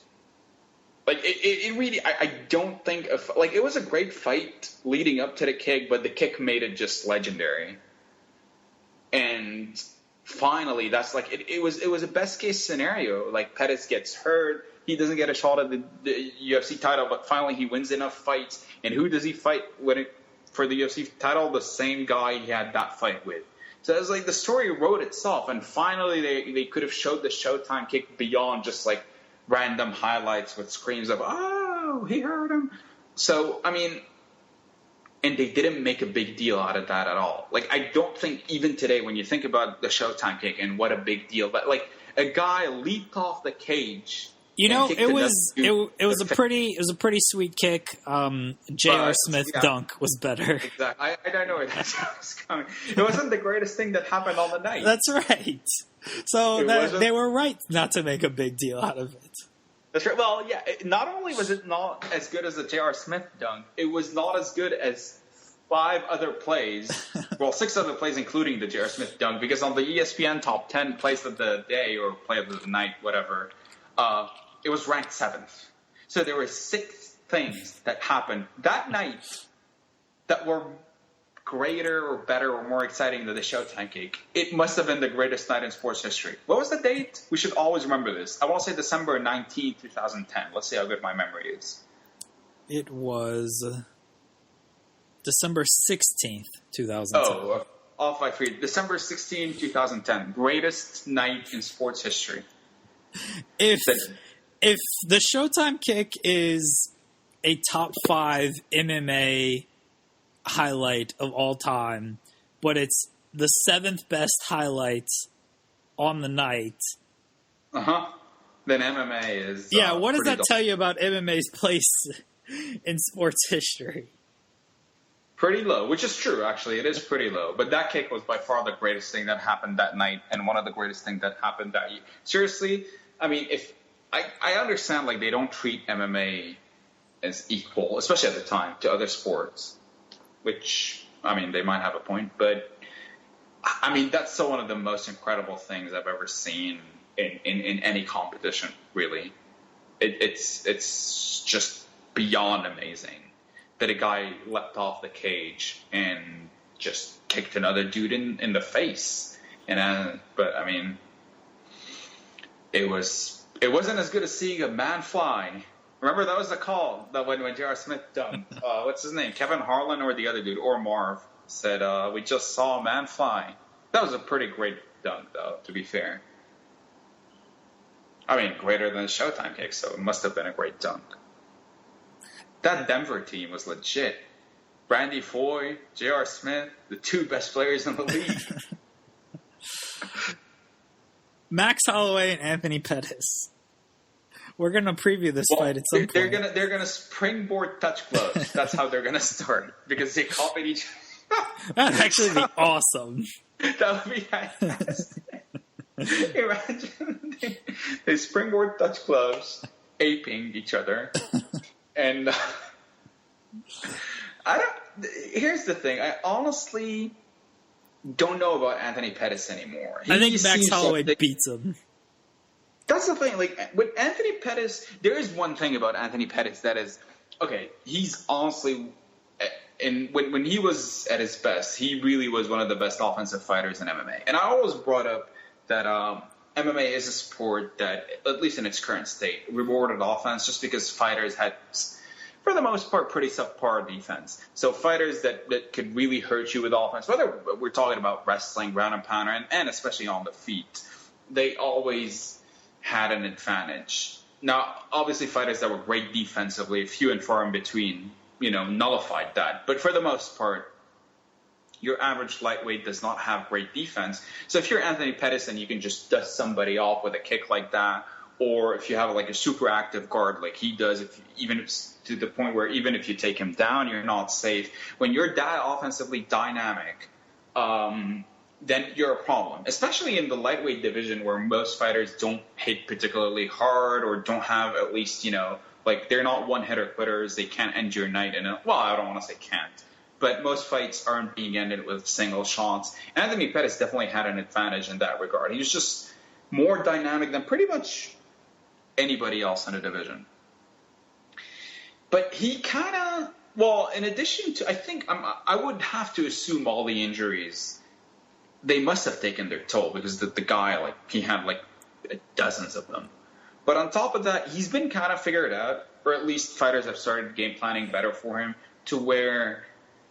Like, it really, I don't think, like, it was a great fight leading up to the kick, but the kick made it just legendary. And finally, that's like, it was a best case scenario. Like, Pettis gets hurt, he doesn't get a shot at the UFC title, but finally he wins enough fights. And who does he fight for the UFC title? The same guy he had that fight with. So it was like the story wrote itself, and finally they could have showed the Showtime kick beyond just like random highlights with screams of, oh, he hurt him. So, I mean, and they didn't make a big deal out of that at all. Like, I don't think even today when you think about the Showtime kick and what a big deal, but like a guy leaped off the cage. You know, it was a pretty sweet kick. J.R. Smith dunk was better. Exactly. I don't know where that was coming. It wasn't the greatest thing that happened on the night. That's right. So they were right not to make a big deal out of it. That's right. Well, yeah. Not only was it not as good as the J.R. Smith dunk, it was not as good as 5 other plays. Well, 6 other plays, including the J.R. Smith dunk, because on the ESPN top 10 plays of the day or play of the night, whatever. It was ranked 7th. So there were 6 things that happened that night that were greater or better or more exciting than the Showtime kick. It must have been the greatest night in sports history. What was the date? We should always remember this. I want to say December 19, 2010. Let's see how good my memory is. It was December 16th, 2010. Oh, off by 3. December 16, 2010. Greatest night in sports history. If the Showtime kick is a top 5 MMA highlight of all time, but it's the 7th best highlight on the night. Then MMA is. Yeah, what does that tell you about MMA's place in sports history? Pretty low, which is true, actually. It is pretty low. But that kick was by far the greatest thing that happened that night and one of the greatest things that happened that year. Seriously, I mean, if I understand, like, they don't treat MMA as equal, especially at the time, to other sports, which, I mean, they might have a point. But, I mean, that's still one of the most incredible things I've ever seen in any competition, really. It's just beyond amazing that a guy leapt off the cage and just kicked another dude in the face. But I mean, it wasn't as good as seeing a man fly. Remember, that was the call that when J.R. Smith dunked. What's his name? Kevin Harlan or the other dude, or Marv, said, "We just saw a man fly." That was a pretty great dunk, though, to be fair. I mean, greater than the Showtime kick, so it must have been a great dunk. That Denver team was legit. Randy Foy, J.R. Smith, the two best players in the league. Max Holloway and Anthony Pettis. We're gonna preview this fight at some point. They're gonna springboard touch gloves. That's how they're gonna start because they copied each. That'd actually be awesome. That would be fantastic. Imagine they springboard touch gloves, aping each other. And here's the thing. I honestly don't know about Anthony Pettis anymore. I think Max Holloway beats him. That's the thing. Like, with Anthony Pettis, there is one thing about Anthony Pettis that is, okay, he's honestly, when he was at his best, he really was one of the best offensive fighters in MMA. And I always brought up that MMA is a sport that, at least in its current state, rewarded offense just because fighters had, for the most part, pretty subpar defense. So fighters that could really hurt you with offense, whether we're talking about wrestling, ground and pounder, and especially on the feet, they always had an advantage. Now, obviously, fighters that were great defensively, few and far in between, nullified that. But for the most part, your average lightweight does not have great defense. So if you're Anthony Pettis and you can just dust somebody off with a kick like that, or if you have like a super active guard like he does, to the point where even if you take him down, you're not safe. When you're that offensively dynamic, then you're a problem, especially in the lightweight division where most fighters don't hit particularly hard or don't have at least, like they're not one-hitter quitters. They can't end your night well, I don't want to say can't. But most fights aren't being ended with single shots. Anthony Pettis definitely had an advantage in that regard. He was just more dynamic than pretty much anybody else in the division. But he kind of, in addition to, I think I would have to assume all the injuries, they must have taken their toll because the guy, he had dozens of them. But on top of that, he's been kind of figured out, or at least fighters have started game planning better for him, to where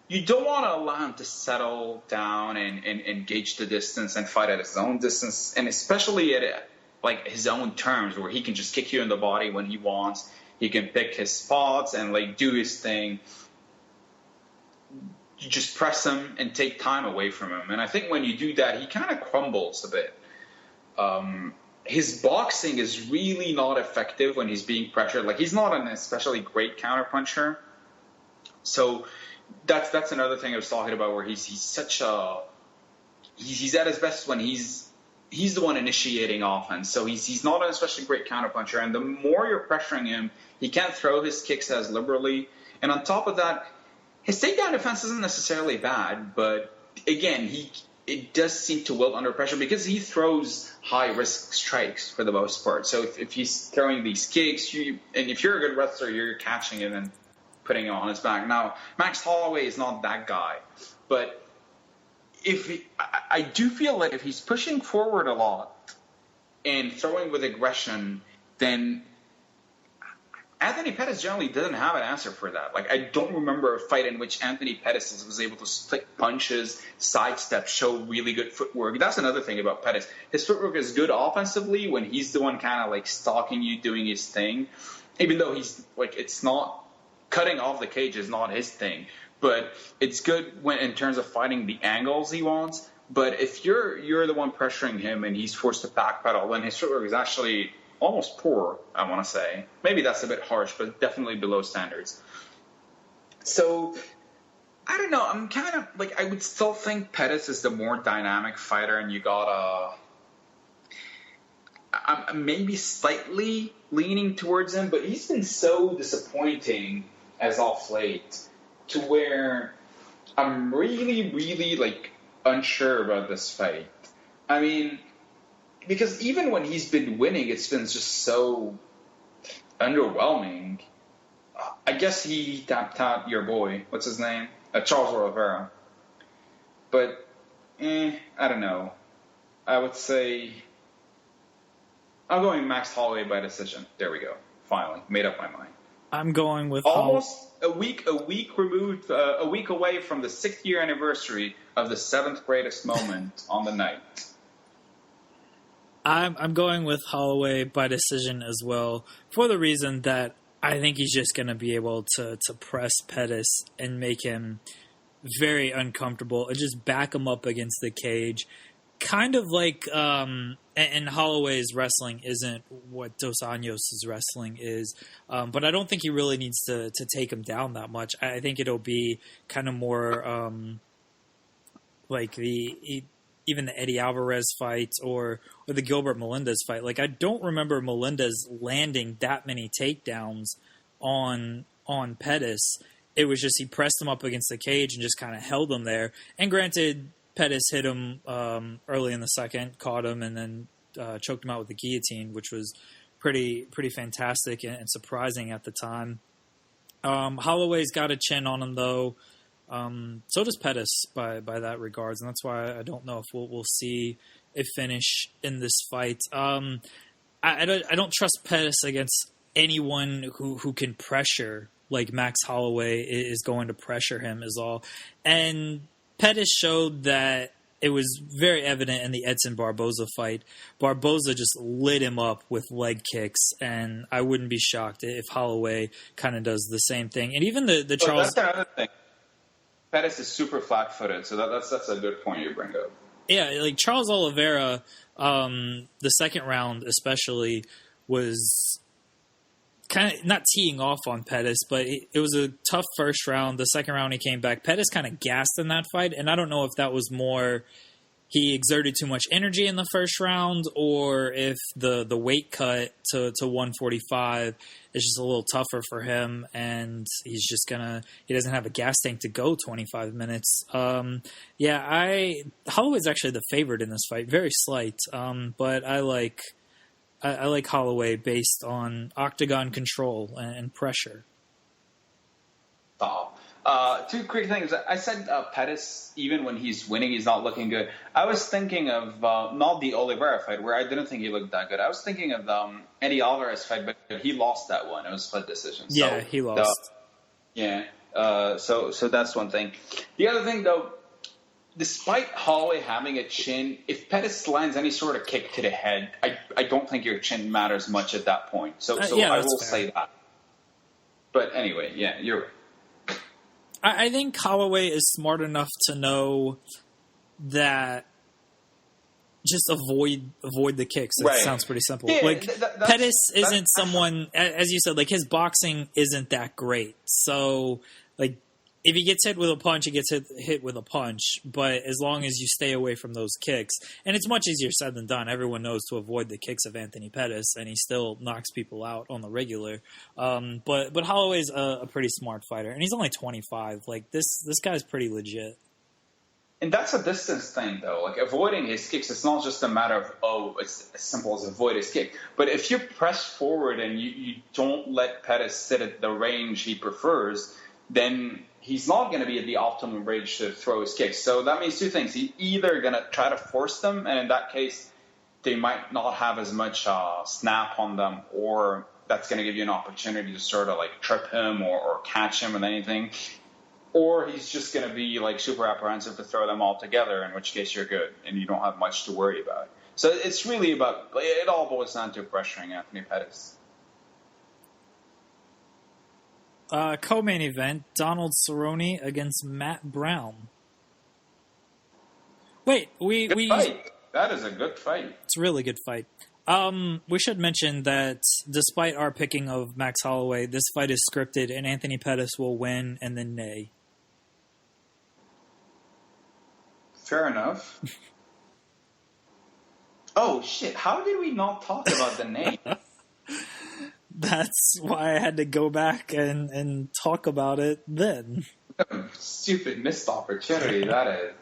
you don't want to allow him to settle down and gauge the distance and fight at his own distance, and especially at his own terms, where he can just kick you in the body when he wants. He can pick his spots and do his thing. You just press him and take time away from him. And I think when you do that, he kind of crumbles a bit. His boxing is really not effective when he's being pressured. He's not an especially great counterpuncher. So that's another thing I was talking about, where he's at his best when he's the one initiating offense. So he's not an especially great counterpuncher. And the more you're pressuring him, he can't throw his kicks as liberally. And on top of that, his takedown defense isn't necessarily bad, but again, it does seem to wilt under pressure because he throws high-risk strikes for the most part. So if he's throwing these kicks, and if you're a good wrestler, you're catching it and putting it on his back. Now, Max Holloway is not that guy, but I do feel like if he's pushing forward a lot and throwing with aggression, then Anthony Pettis generally doesn't have an answer for that. I don't remember a fight in which Anthony Pettis was able to stick punches, sidestep, show really good footwork. That's another thing about Pettis. His footwork is good offensively when he's the one kind of stalking you, doing his thing. Even though he's it's not cutting off the cage is not his thing. But it's good when in terms of finding the angles he wants. But if you're the one pressuring him and he's forced to backpedal, then his footwork is actually almost poor, I want to say. Maybe that's a bit harsh, but definitely below standards. So I don't know. I'm kind of like, I would still think Pettis is the more dynamic fighter, and you got I'm maybe slightly leaning towards him, but he's been so disappointing as off late to where I'm really, really like unsure about this fight. I mean, because even when he's been winning, it's been just so underwhelming. I guess he tapped out your boy. What's his name? Charles Oliveira. But, I don't know. I would say I'm going Max Holloway by decision. There we go. Finally, made up my mind. I'm going with almost a week removed, a week away from the 6th year anniversary of the 7th greatest moment on the night. I'm going with Holloway by decision as well, for the reason that I think he's just going to be able to press Pettis and make him very uncomfortable and just back him up against the cage. Kind of like, and Holloway's wrestling isn't what Dos Anjos' wrestling is, but I don't think he really needs to take him down that much. I think it'll be kind of more like even the Eddie Alvarez fight or the Gilbert Melendez fight. Like, I don't remember Melendez landing that many takedowns on Pettis. It was just he pressed him up against the cage and just kind of held him there. And granted, Pettis hit him early in the second, caught him, and then choked him out with the guillotine, which was pretty fantastic and surprising at the time. Holloway's got a chin on him, though. So does Pettis by that regards, and that's why I don't know if we'll see a finish in this fight. I don't trust Pettis against anyone who can pressure like Max Holloway is going to pressure him is all. And Pettis showed that it was very evident in the Edson Barboza fight. Barboza just lit him up with leg kicks, and I wouldn't be shocked if Holloway kind of does the same thing. And even the Charles... That's another thing. Pettis is super flat-footed, so that's a good point you bring up. Yeah, like Charles Oliveira, the second round especially, was kind of not teeing off on Pettis, but it was a tough first round. The second round he came back. Pettis kind of gassed in that fight, and I don't know if that was more he exerted too much energy in the first round or if the weight cut to 145 is just a little tougher for him, and he doesn't have a gas tank to go 25 minutes. Holloway's actually the favorite in this fight, very slight, but I like Holloway based on octagon control and pressure. Two quick things. I said Pettis, even when he's winning, he's not looking good. I was thinking of not the Oliveira fight, where I didn't think he looked that good. I was thinking of the Eddie Alvarez fight, but he lost that one. It was a split decision. Yeah, he lost. So that's one thing. The other thing, though, despite Holloway having a chin, if Pettis lands any sort of kick to the head, I don't think your chin matters much at that point. So I will say that. But anyway, yeah, you're right. I think Holloway is smart enough to know that just avoid the kicks. That sounds pretty simple. Yeah, Pettis isn't someone, as you said, like his boxing isn't that great. So, like, if he gets hit with a punch, he gets hit with a punch. But as long as you stay away from those kicks, and it's much easier said than done. Everyone knows to avoid the kicks of Anthony Pettis, and he still knocks people out on the regular. But Holloway's a pretty smart fighter, and he's only 25. Like this guy's pretty legit. And that's a distance thing, though. Like, avoiding his kicks, it's not just a matter of, it's as simple as avoid his kick. But if you press forward and you don't let Pettis sit at the range he prefers, then he's not going to be at the optimum range to throw his kicks. So that means two things. He's either going to try to force them, and in that case, they might not have as much snap on them, or that's going to give you an opportunity to sort of like trip him or catch him with anything. Or he's just going to be like super apprehensive to throw them all together, in which case you're good and you don't have much to worry about. So it's really about, it all boils down to pressuring Anthony Pettis. Co-main event, Donald Cerrone against Matt Brown. Wait, we fight. That is a good fight. It's a really good fight. We should mention that despite our picking of Max Holloway, this fight is scripted and Anthony Pettis will win and then nay. Fair enough. Oh, shit. How did we not talk about the name? That's why I had to go back and talk about it then. Stupid missed opportunity, that is.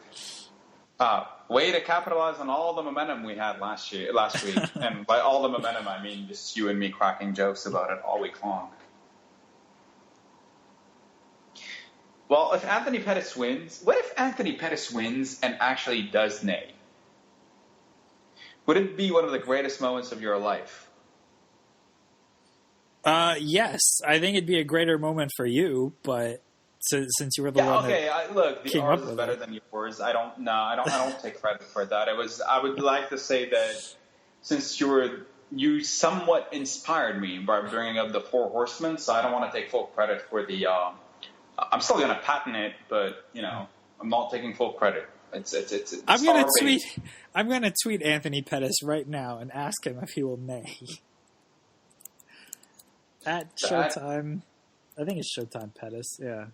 Way to capitalize on all the momentum we had last week. And by all the momentum, I mean just you and me cracking jokes about it all week long. Well, if Anthony Pettis wins, what if Anthony Pettis wins and actually does neigh? Would it be one of the greatest moments of your life? Yes, I think it'd be a greater moment for you, but since you were the one look, the came ours up is with better it. than yours. I don't take credit for that. I would like to say that since you somewhat inspired me by bringing up the Four Horsemen, so I don't want to take full credit for the. I'm still gonna patent it, but I'm not taking full credit. It's I'm gonna tweet Anthony Pettis right now and ask him if he will neigh. At Showtime, I think it's Showtime Pettis. Yeah.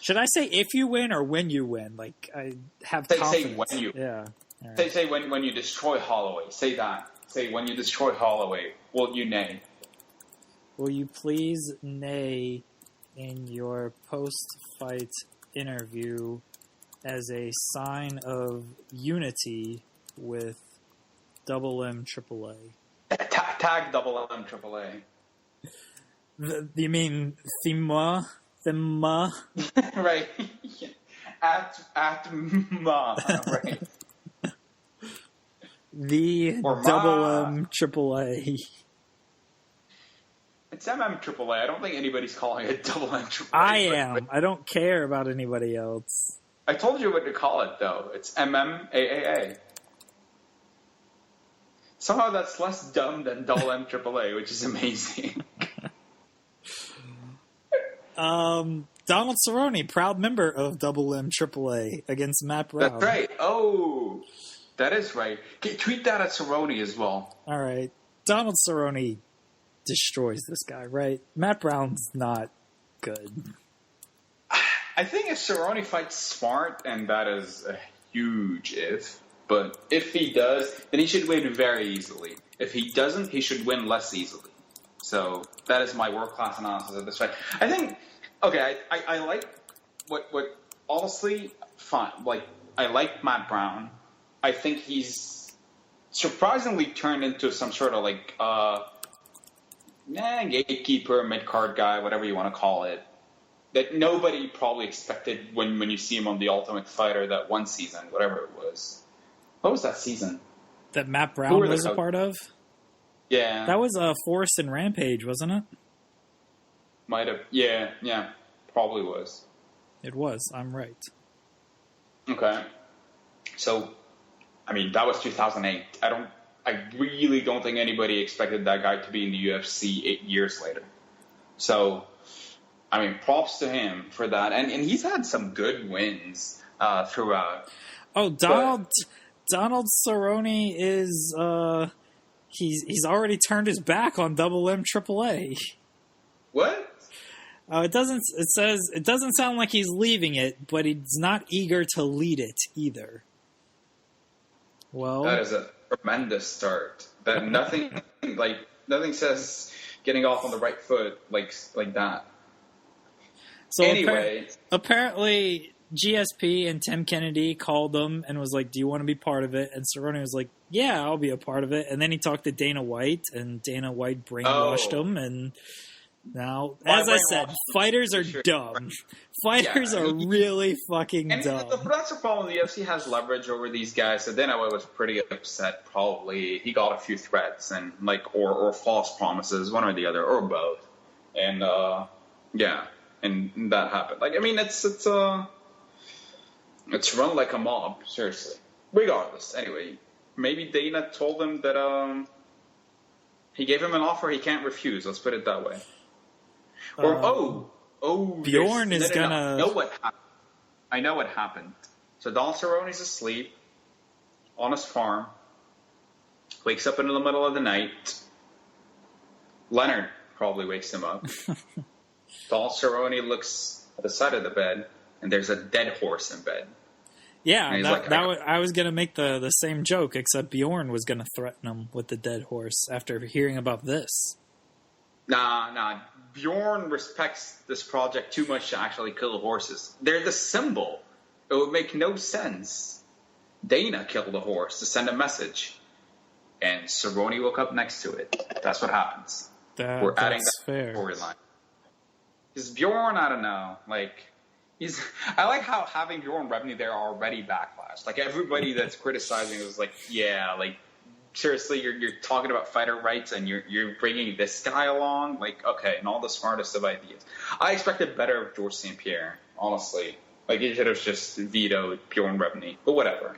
Should I say if you win or when you win? Like I have confidence. Say when you. Yeah. Right. Say when you destroy Holloway. Say that. Say when you destroy Holloway. Will you neigh? Will you please neigh in your post-fight interview as a sign of unity with Double M AAA? Tag Double M AAA. You mean Thema? Right. At Ma. Right. The Or Double Ma. M AAA. It's MMAAA. I don't think anybody's calling it Double MAAA. I am. I don't care about anybody else. I told you what to call it, though. It's MMAAA. Somehow that's less dumb than Double M AAA, which is amazing. Donald Cerrone, proud member of Double M AAA against Matt Brown. That's right. Oh, that is right. Tweet that at Cerrone as well. All right. Donald Cerrone destroys this guy, right? Matt Brown's not good. I think if Cerrone fights smart, and that is a huge if, but if he does, then he should win very easily. If he doesn't, he should win less easily. So that is my world-class analysis of this fight. I think, okay, I like what honestly, fine. Like, I like Matt Brown. I think he's surprisingly turned into some sort of like, gatekeeper, mid-card guy, whatever you want to call it, that nobody probably expected when you see him on The Ultimate Fighter that one season, whatever it was. What was that season? That Matt Brown was a part of? Yeah. That was Forrest and Rampage, wasn't it? Might have. Yeah, probably was. It was. I'm right. Okay. So, I mean, that was 2008. I really don't think anybody expected that guy to be in the UFC 8 years later. So, I mean, props to him for that. And he's had some good wins throughout. Oh, Donald Cerrone is he's already turned his back on Double M AAA. What? It doesn't sound like he's leaving it, but he's not eager to lead it either. Well, that is a tremendous start. That nothing says getting off on the right foot like that. So anyway, apparently GSP and Tim Kennedy called him and was like, "Do you want to be part of it?" And Cerrone was like, "Yeah, I'll be a part of it." And then he talked to Dana White, and Dana White brainwashed him. And now, as I said, fighters are dumb. Fighters are really fucking dumb. That's the problem. The UFC has leverage over these guys. So Dana White was pretty upset. Probably he got a few threats and or false promises, one or the other, or both. And and that happened. Like, I mean, it's run like a mob. Seriously. Regardless, anyway, maybe Dana told him that he gave him an offer he can't refuse. Let's put it that way. Or Bjorn is gonna. I know what happened. So Donald Cerrone's asleep on his farm. Wakes up in the middle of the night. Leonard probably wakes him up. Donald Cerrone looks at the side of the bed, and there's a dead horse in bed. Yeah, And he's I was going to make the same joke, except Bjorn was going to threaten him with the dead horse after hearing about this. Nah. Bjorn respects this project too much to actually kill the horses. They're the symbol. It would make no sense. Dana killed the horse to send a message. And Cerrone woke up next to it. That's what happens. We're adding that storyline. Because Bjorn, I don't know, I like how having Bjorn Rebney there already backlashed. Like, everybody that's criticizing was like, yeah, like, seriously, you're talking about fighter rights and you're bringing this guy along? Like, okay, and all the smartest of ideas. I expected better of George St. Pierre, honestly. Like, he should have just vetoed Bjorn Rebney, but whatever.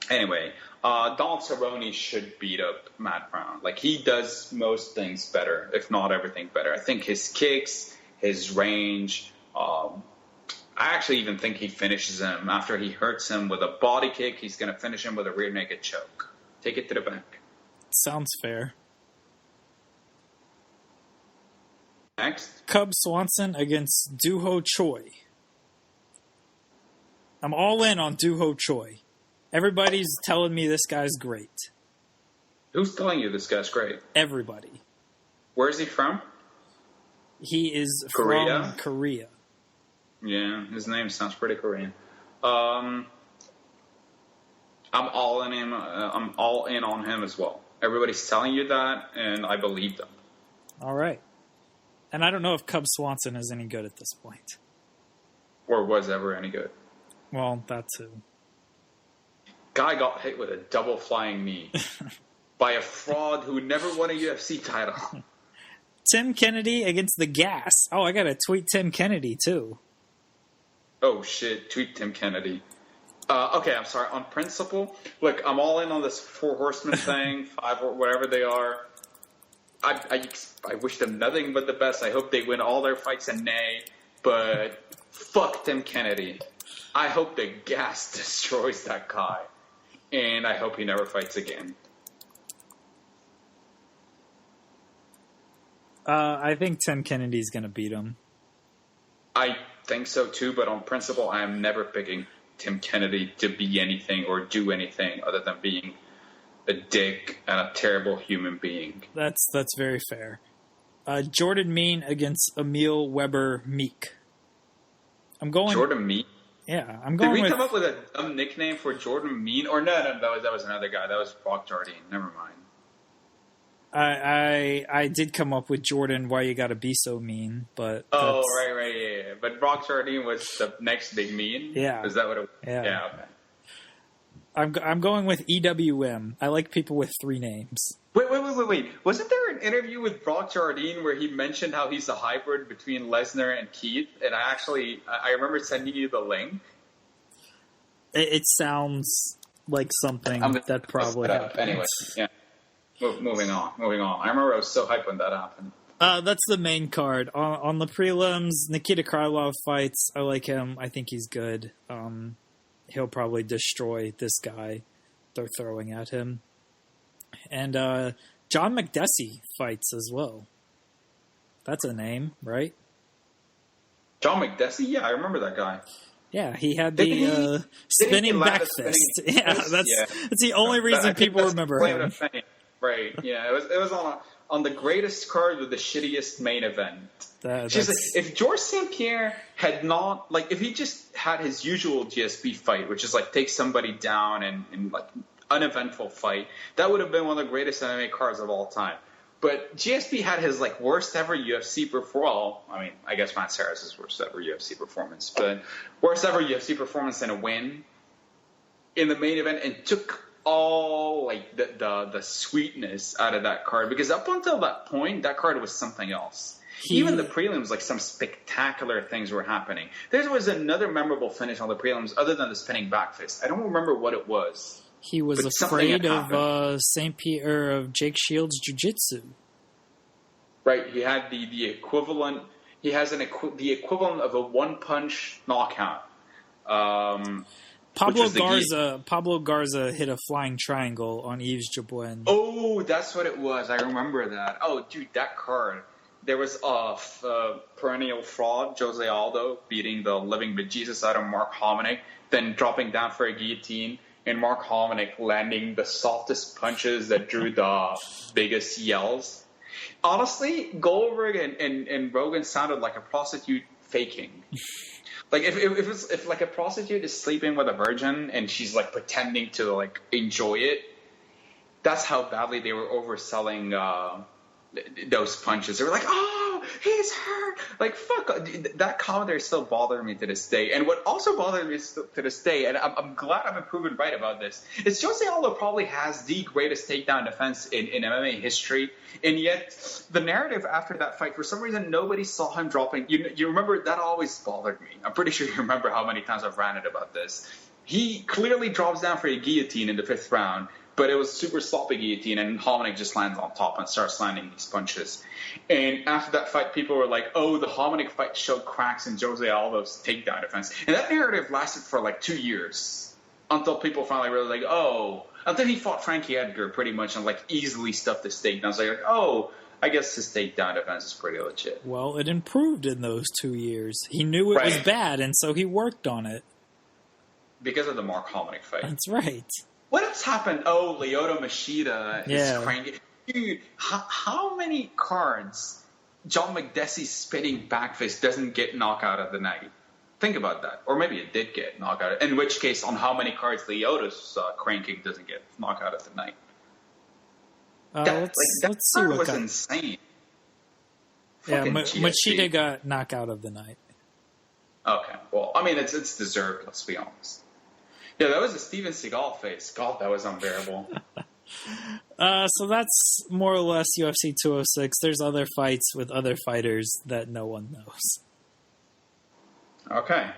Anyway, Donald Cerrone should beat up Matt Brown. Like, he does most things better, if not everything better. I think his kicks, his range, I actually even think he finishes him. After he hurts him with a body kick, he's going to finish him with a rear naked choke. Take it to the bank. Sounds fair. Next. Cub Swanson against Doo-Ho Choi. I'm all in on Doo-Ho Choi. Everybody's telling me this guy's great. Who's telling you this guy's great? Everybody. Where is he from? He is Korea? from Korea. Yeah, his name sounds pretty Korean. I'm all in him. I'm all in on him as well. Everybody's telling you that, and I believe them. All right. And I don't know if Cub Swanson is any good at this point. Or was ever any good. Well, that too. Guy got hit with a double flying knee by a fraud who never won a UFC title. Tim Kennedy against the Gas. Oh, I got to tweet Tim Kennedy too. Oh, shit. Tweet Tim Kennedy. Okay, I'm sorry. On principle, look, I'm all in on this 4 horsemen thing, 5 or whatever they are. I wish them nothing but the best. I hope they win all their fights and nay, but fuck Tim Kennedy. I hope the Gas destroys that guy, and I hope he never fights again. I think Tim Kennedy's going to beat him. I think so too, but on principle, I am never picking Tim Kennedy to be anything or do anything other than being a dick and a terrible human being. That's very fair. Jordan Mean against Emil Weber Meek. I'm going Jordan Mean. Yeah, I'm going. Did we with, come up with a dumb nickname for Jordan Mean? Or no, that was another guy. That was Brock Jardine. Never mind. I did come up with Jordan. Why you gotta be so mean? But right, yeah. But Brock Jardine was the next big mean. Yeah, is that what it was? Yeah. Okay. I'm going with EWM. I like people with 3 names. Wait. Wasn't there an interview with Brock Jardine where he mentioned how he's a hybrid between Lesnar and Keith? And I remember sending you the link. It sounds like something that probably happened. Anyway, yeah. Moving on. I remember I was so hyped when that happened. That's the main card. On the prelims, Nikita Krylov fights. I like him. I think he's good. He'll probably destroy this guy they're throwing at him. And John McDessie fights as well. That's a name, right? John McDessie? Yeah, I remember that guy. Yeah, he had the spinning back fist. Yeah, that's the only reason people remember him. Right, yeah. It was on the greatest card with the shittiest main event. If George St. Pierre had not, if he just had his usual GSP fight, which is take somebody down and uneventful fight, that would have been one of the greatest MMA cards of all time. But GSP had his worst ever UFC performance. Well, I mean, I guess Matt Sarris's worst ever UFC performance, but worst ever UFC performance and a win in the main event, and took all the sweetness out of that card, because up until that point, that card was something else. Even the prelims, some spectacular things were happening. There was another memorable finish on the prelims other than the spinning back fist. I don't remember what it was. He was afraid of St. Pierre, of Jake Shields' jiu-jitsu. Right. He had the equivalent. He has the equivalent of a one-punch knockout. Pablo Garza hit a flying triangle on Yves Jabouin. Oh, that's what it was. I remember that. Oh, dude, that card. there was a perennial fraud, Jose Aldo, beating the living bejesus out of Mark Hominick, then dropping down for a guillotine, and Mark Hominick landing the softest punches that drew the biggest yells. Honestly, Goldberg and Rogan sounded like a prostitute faking. Like if like a prostitute is sleeping with a virgin and she's like pretending to like enjoy it, that's how badly they were overselling those punches. They were like, "Oh, he's hurt!" Like, fuck, that commentary still bothered me to this day. And what also bothered me to this day, and I'm glad I've been proven right about this, is Jose Aldo probably has the greatest takedown defense in MMA history, and yet the narrative after that fight, for some reason, nobody saw him dropping. You remember, that always bothered me. I'm pretty sure you remember how many times I've ranted about this. He clearly drops down for a guillotine in the 5th round, but it was super sloppy guillotine, and Hominick just lands on top and starts landing these punches. And after that fight, people were like, oh, the Hominick fight showed cracks in Jose Aldo's takedown defense. And that narrative lasted for like 2 years until people finally realized, like, oh, until he fought Frankie Edgar pretty much and like easily stuffed his takedowns. Like, oh, I guess his takedown defense is pretty legit. Well, it improved in those 2 years. He knew it was bad, and so he worked on it. Because of the Mark Hominick fight. That's right. What else happened? Oh, Lyoto Machida is cranky. Dude, how many cards John McDessie's spinning back fist doesn't get knockout of the night? Think about that. Or maybe it did get knockout. In which case, on how many cards Lyoto's cranking doesn't get knockout of the night? Let's see what was insane. Yeah, Machida got knockout of the night. Okay, well, I mean, it's deserved, let's be honest. Yeah, that was a Steven Seagal face. God, that was unbearable. So that's more or less UFC 206. There's other fights with other fighters that no one knows. Okay.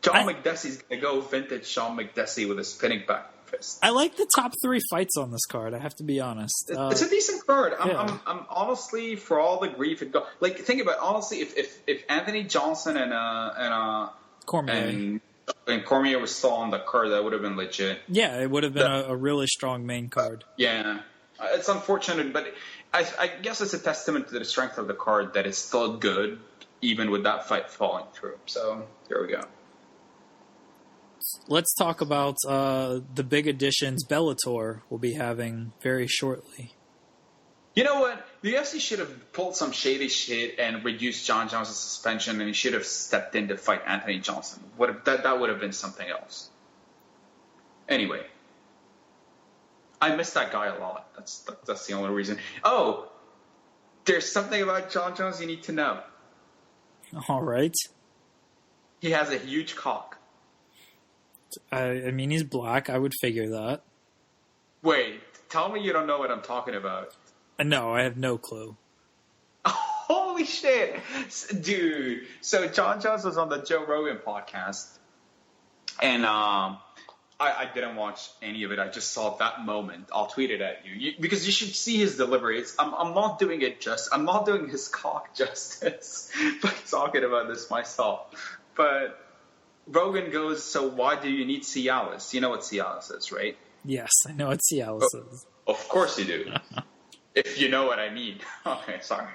John McDessie's going to go vintage Sean McDessie with a spinning back fist. I like the top 3 fights on this card, I have to be honest. It's a decent card. I'm honestly, for all the grief it got... Like, think about it, honestly, if Anthony Johnson and Cormier... And Cormier was still on the card, that would have been legit. Yeah, it would have been a really strong main card. Yeah. It's unfortunate, but I guess it's a testament to the strength of the card that it's still good, even with that fight falling through. So, there we go. Let's talk about the big additions Bellator will be having very shortly. You know what? The UFC should have pulled some shady shit and reduced John Jones' suspension, and he should have stepped in to fight Anthony Johnson. That would have been something else. Anyway, I miss that guy a lot. That's the only reason. Oh, there's something about John Jones you need to know. All right. He has a huge cock. I mean, he's black. I would figure that. Wait, tell me you don't know what I'm talking about. No, I have no clue. Holy shit. Dude. So John Jones was on the Joe Rogan podcast. And I didn't watch any of it. I just saw that moment. I'll tweet it at you. Because you should see his delivery. I'm not doing it I'm not doing his cock justice by talking about this myself. But Rogan goes, so why do you need Cialis? You know what Cialis is, right? Yes, I know what Cialis is. Of course you do. If you know what I mean. Okay, sorry.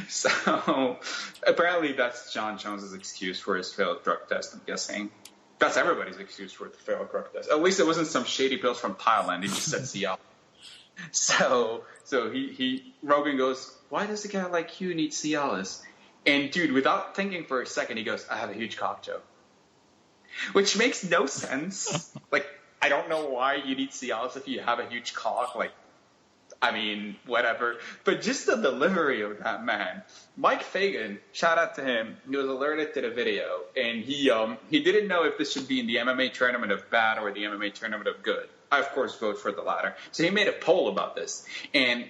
So, apparently that's John Jones' excuse for his failed drug test, I'm guessing. That's everybody's excuse for the failed drug test. At least it wasn't some shady pills from Thailand. He just said Cialis. So Rogan goes, why does a guy like you need Cialis? And dude, without thinking for a second, he goes, I have a huge cock, Joe. Which makes no sense. Like, I don't know why you need Cialis if you have a huge cock. Like, I mean, whatever. But just the delivery of that man. Mike Fagan, shout out to him. He was alerted to the video, and he didn't know if this should be in the MMA tournament of bad or the MMA tournament of good. I, of course, vote for the latter. So he made a poll about this. And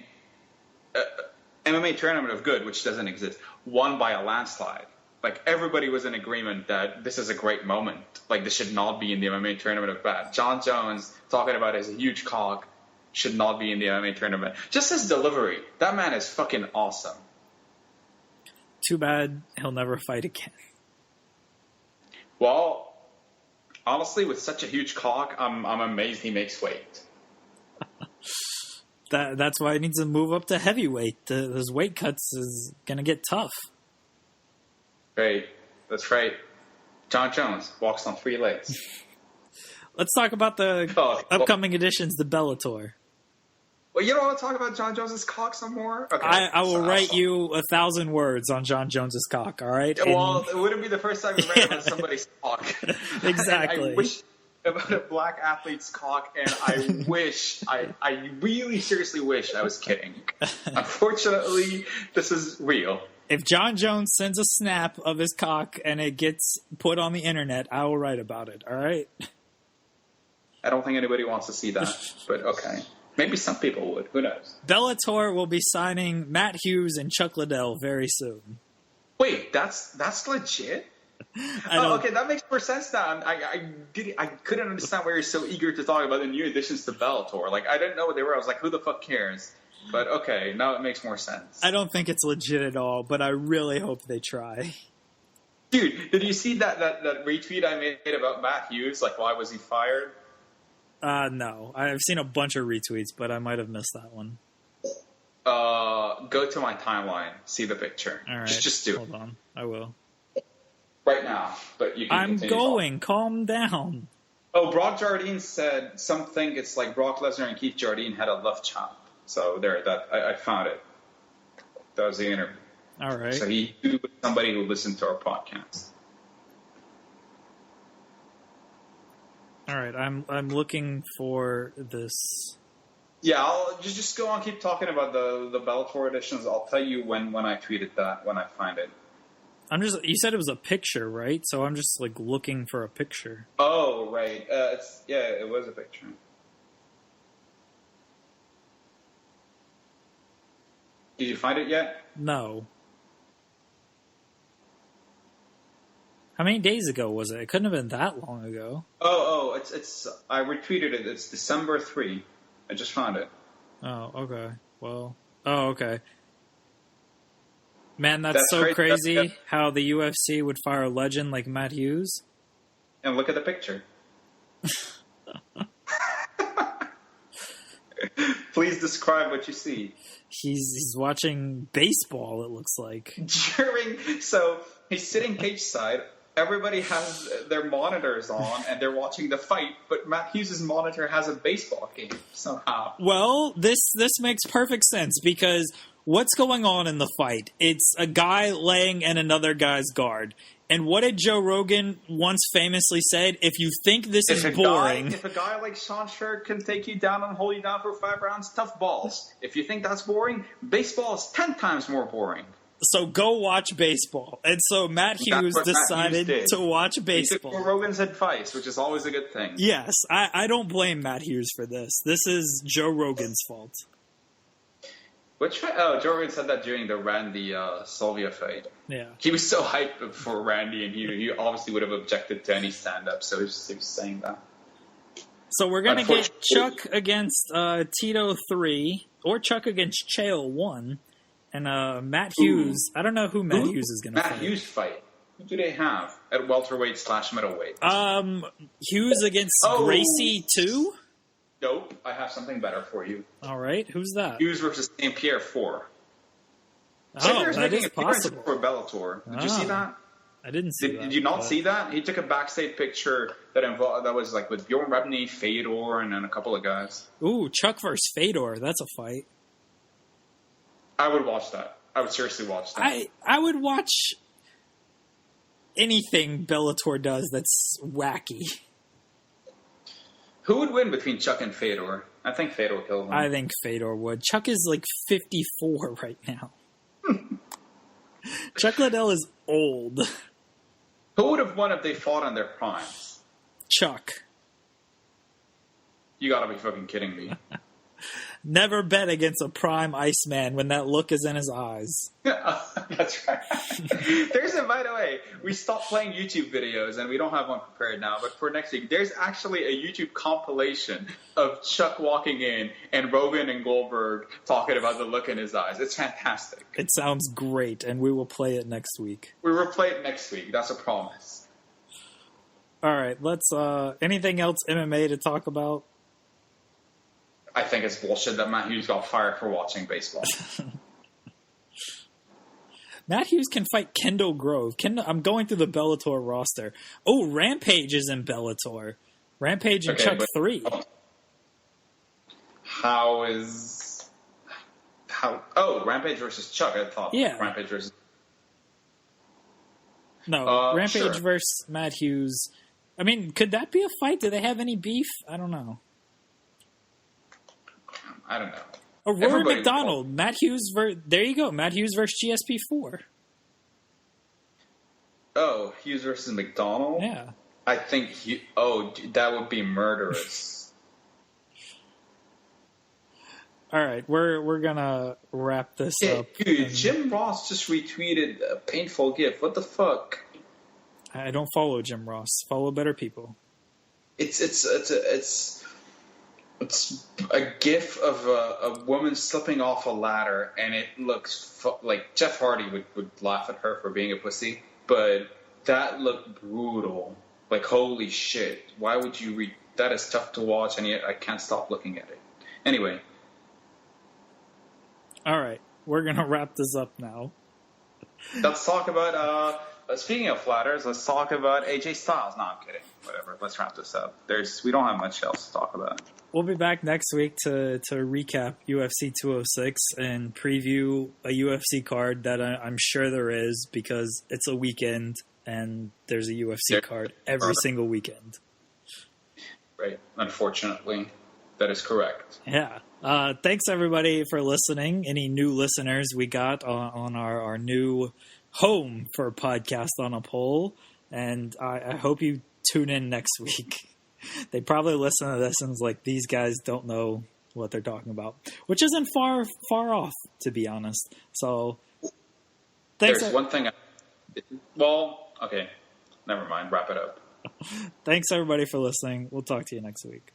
MMA tournament of good, which doesn't exist, won by a landslide. Like, everybody was in agreement that this is a great moment. Like, this should not be in the MMA tournament of bad. John Jones, talking about his huge cock, should not be in the MMA tournament. Just his delivery. That man is fucking awesome. Too bad he'll never fight again. Well, honestly, with such a huge cock, I'm amazed he makes weight. That's why he needs to move up to heavyweight. Those weight cuts is going to get tough. Right. That's right. John Jones walks on 3 legs. Let's talk about the upcoming additions to Bellator. Well, you don't want to talk about John Jones's cock some more? Okay. I will write you 1,000 words on John Jones's cock, all right? Well, it wouldn't be the first time you read about somebody's cock. Exactly. I wish about a black athlete's cock, and I really seriously wish I was kidding. Unfortunately, this is real. If John Jones sends a snap of his cock and it gets put on the internet, I will write about it, all right? I don't think anybody wants to see that, but okay. Maybe some people would. Who knows? Bellator will be signing Matt Hughes and Chuck Liddell very soon. Wait, that's legit? Okay, that makes more sense now. I couldn't understand why you're so eager to talk about the new additions to Bellator. Like, I didn't know what they were. I was like, who the fuck cares? But okay, now it makes more sense. I don't think it's legit at all, but I really hope they try. Dude, did you see that retweet I made about Matt Hughes? Like, why was he fired? No. I've seen a bunch of retweets, but I might have missed that one. Go to my timeline. See the picture. All right. Just do it. Hold on. I will. Right now. But you can I'm going. Calm down. Oh, Brock Jardine said something. It's like Brock Lesnar and Keith Jardine had a love chop. So there, I found it. That was the interview. All right. So he was somebody who listened to our podcast. All right, I'm looking for this. Yeah, I'll just go on, keep talking about the Bellator editions. I'll tell you when I tweeted that when I find it. You said it was a picture, right? So I'm just like looking for a picture. Oh, right. It was a picture. Did you find it yet? No. How many days ago was it? It couldn't have been that long ago. It's I retweeted it. It's December 3. I just found it. Oh, okay. Well, okay. Man, that's so crazy how the UFC would fire a legend like Matt Hughes. And look at the picture. Please describe what you see. He's watching baseball, it looks like. So he's sitting cage side. Everybody has their monitors on, and they're watching the fight, but Matt Hughes' monitor has a baseball game somehow. Well, this makes perfect sense, because what's going on in the fight? It's a guy laying in another guy's guard. And what did Joe Rogan once famously said? If you think this is boring... If a guy like Sean Sherk can take you down and hold you down for 5 rounds, tough balls. If you think that's boring, baseball is 10 times more boring. So go watch baseball. And so Matt Hughes decided to watch baseball. He took Rogan's advice, which is always a good thing. Yes, I don't blame Matt Hughes for this. This is Joe Rogan's fault. Joe Rogan said that during the Randy Sylvia fight. Yeah. He was so hyped for Randy, and he obviously would have objected to any stand-up, so he was saying that. So we're going to get Chuck against Tito 3, or Chuck against Chael 1. And Matt Hughes, I don't know who Matt Hughes is going to fight. Matt Hughes fight. Who do they have at welterweight/middleweight? Hughes against Gracie 2? Nope, I have something better for you. All right, who's that? Hughes versus St. Pierre 4. That is possible. For Bellator. Did you see that? I didn't see that. Did you not see that? He took a backstage picture that was like with Bjorn Rebney, Fedor, and then a couple of guys. Ooh, Chuck versus Fedor. That's a fight. I would watch that. I would seriously watch that. I would watch anything Bellator does that's wacky. Who would win between Chuck and Fedor? I think Fedor would kill him. I think Fedor would. Chuck is like 54 right now. Chuck Liddell is old. Who would have won if they fought on their primes? Chuck. You gotta be fucking kidding me. Never bet against a prime Iceman when that look is in his eyes. That's right. By the way, we stopped playing YouTube videos and we don't have one prepared now, but for next week, there's actually a YouTube compilation of Chuck walking in and Rogan and Goldberg talking about the look in his eyes. It's fantastic. It sounds great, and we will play it next week. We will play it next week. That's a promise. All right, let's, anything else MMA to talk about? I think it's bullshit that Matt Hughes got fired for watching baseball. Matt Hughes can fight Kendall Grove. I'm going through the Bellator roster. Oh, Rampage is in Bellator. Rampage and Chuck 3. Rampage versus Chuck, I thought. Yeah. Rampage versus... No, Rampage sure. versus Matt Hughes. I mean, could that be a fight? Do they have any beef? I don't know. I don't know. Oh, Rory McDonald. Matt Hughes there you go. Matt Hughes versus GSP4. Oh, Hughes versus McDonald? Yeah. I think that would be murderous. All right, we're gonna wrap this up. Dude, Jim Ross just retweeted a painful GIF. What the fuck? I don't follow Jim Ross. Follow better people. It's a GIF of a woman slipping off a ladder, and it looks like Jeff Hardy would laugh at her for being a pussy, but that looked brutal. Like, holy shit! Why would you read? That is tough to watch, and yet I can't stop looking at it. Anyway. All right, we're gonna wrap this up now. Let's talk about. Speaking of flatters, let's talk about AJ Styles. No, I'm kidding. Whatever. Let's wrap this up. We don't have much else to talk about. We'll be back next week to recap UFC 206 and preview a UFC card that I'm sure there is, because it's a weekend and there's a UFC card every single weekend. Right. Unfortunately, that is correct. Yeah. Thanks, everybody, for listening. Any new listeners we got on our new home for Podcast on a Pole. And I hope you tune in next week. They probably listen to this and it's like, these guys don't know what they're talking about, which isn't far off, to be honest. So, thanks. There's one thing. Okay. Never mind. Wrap it up. Thanks, everybody, for listening. We'll talk to you next week.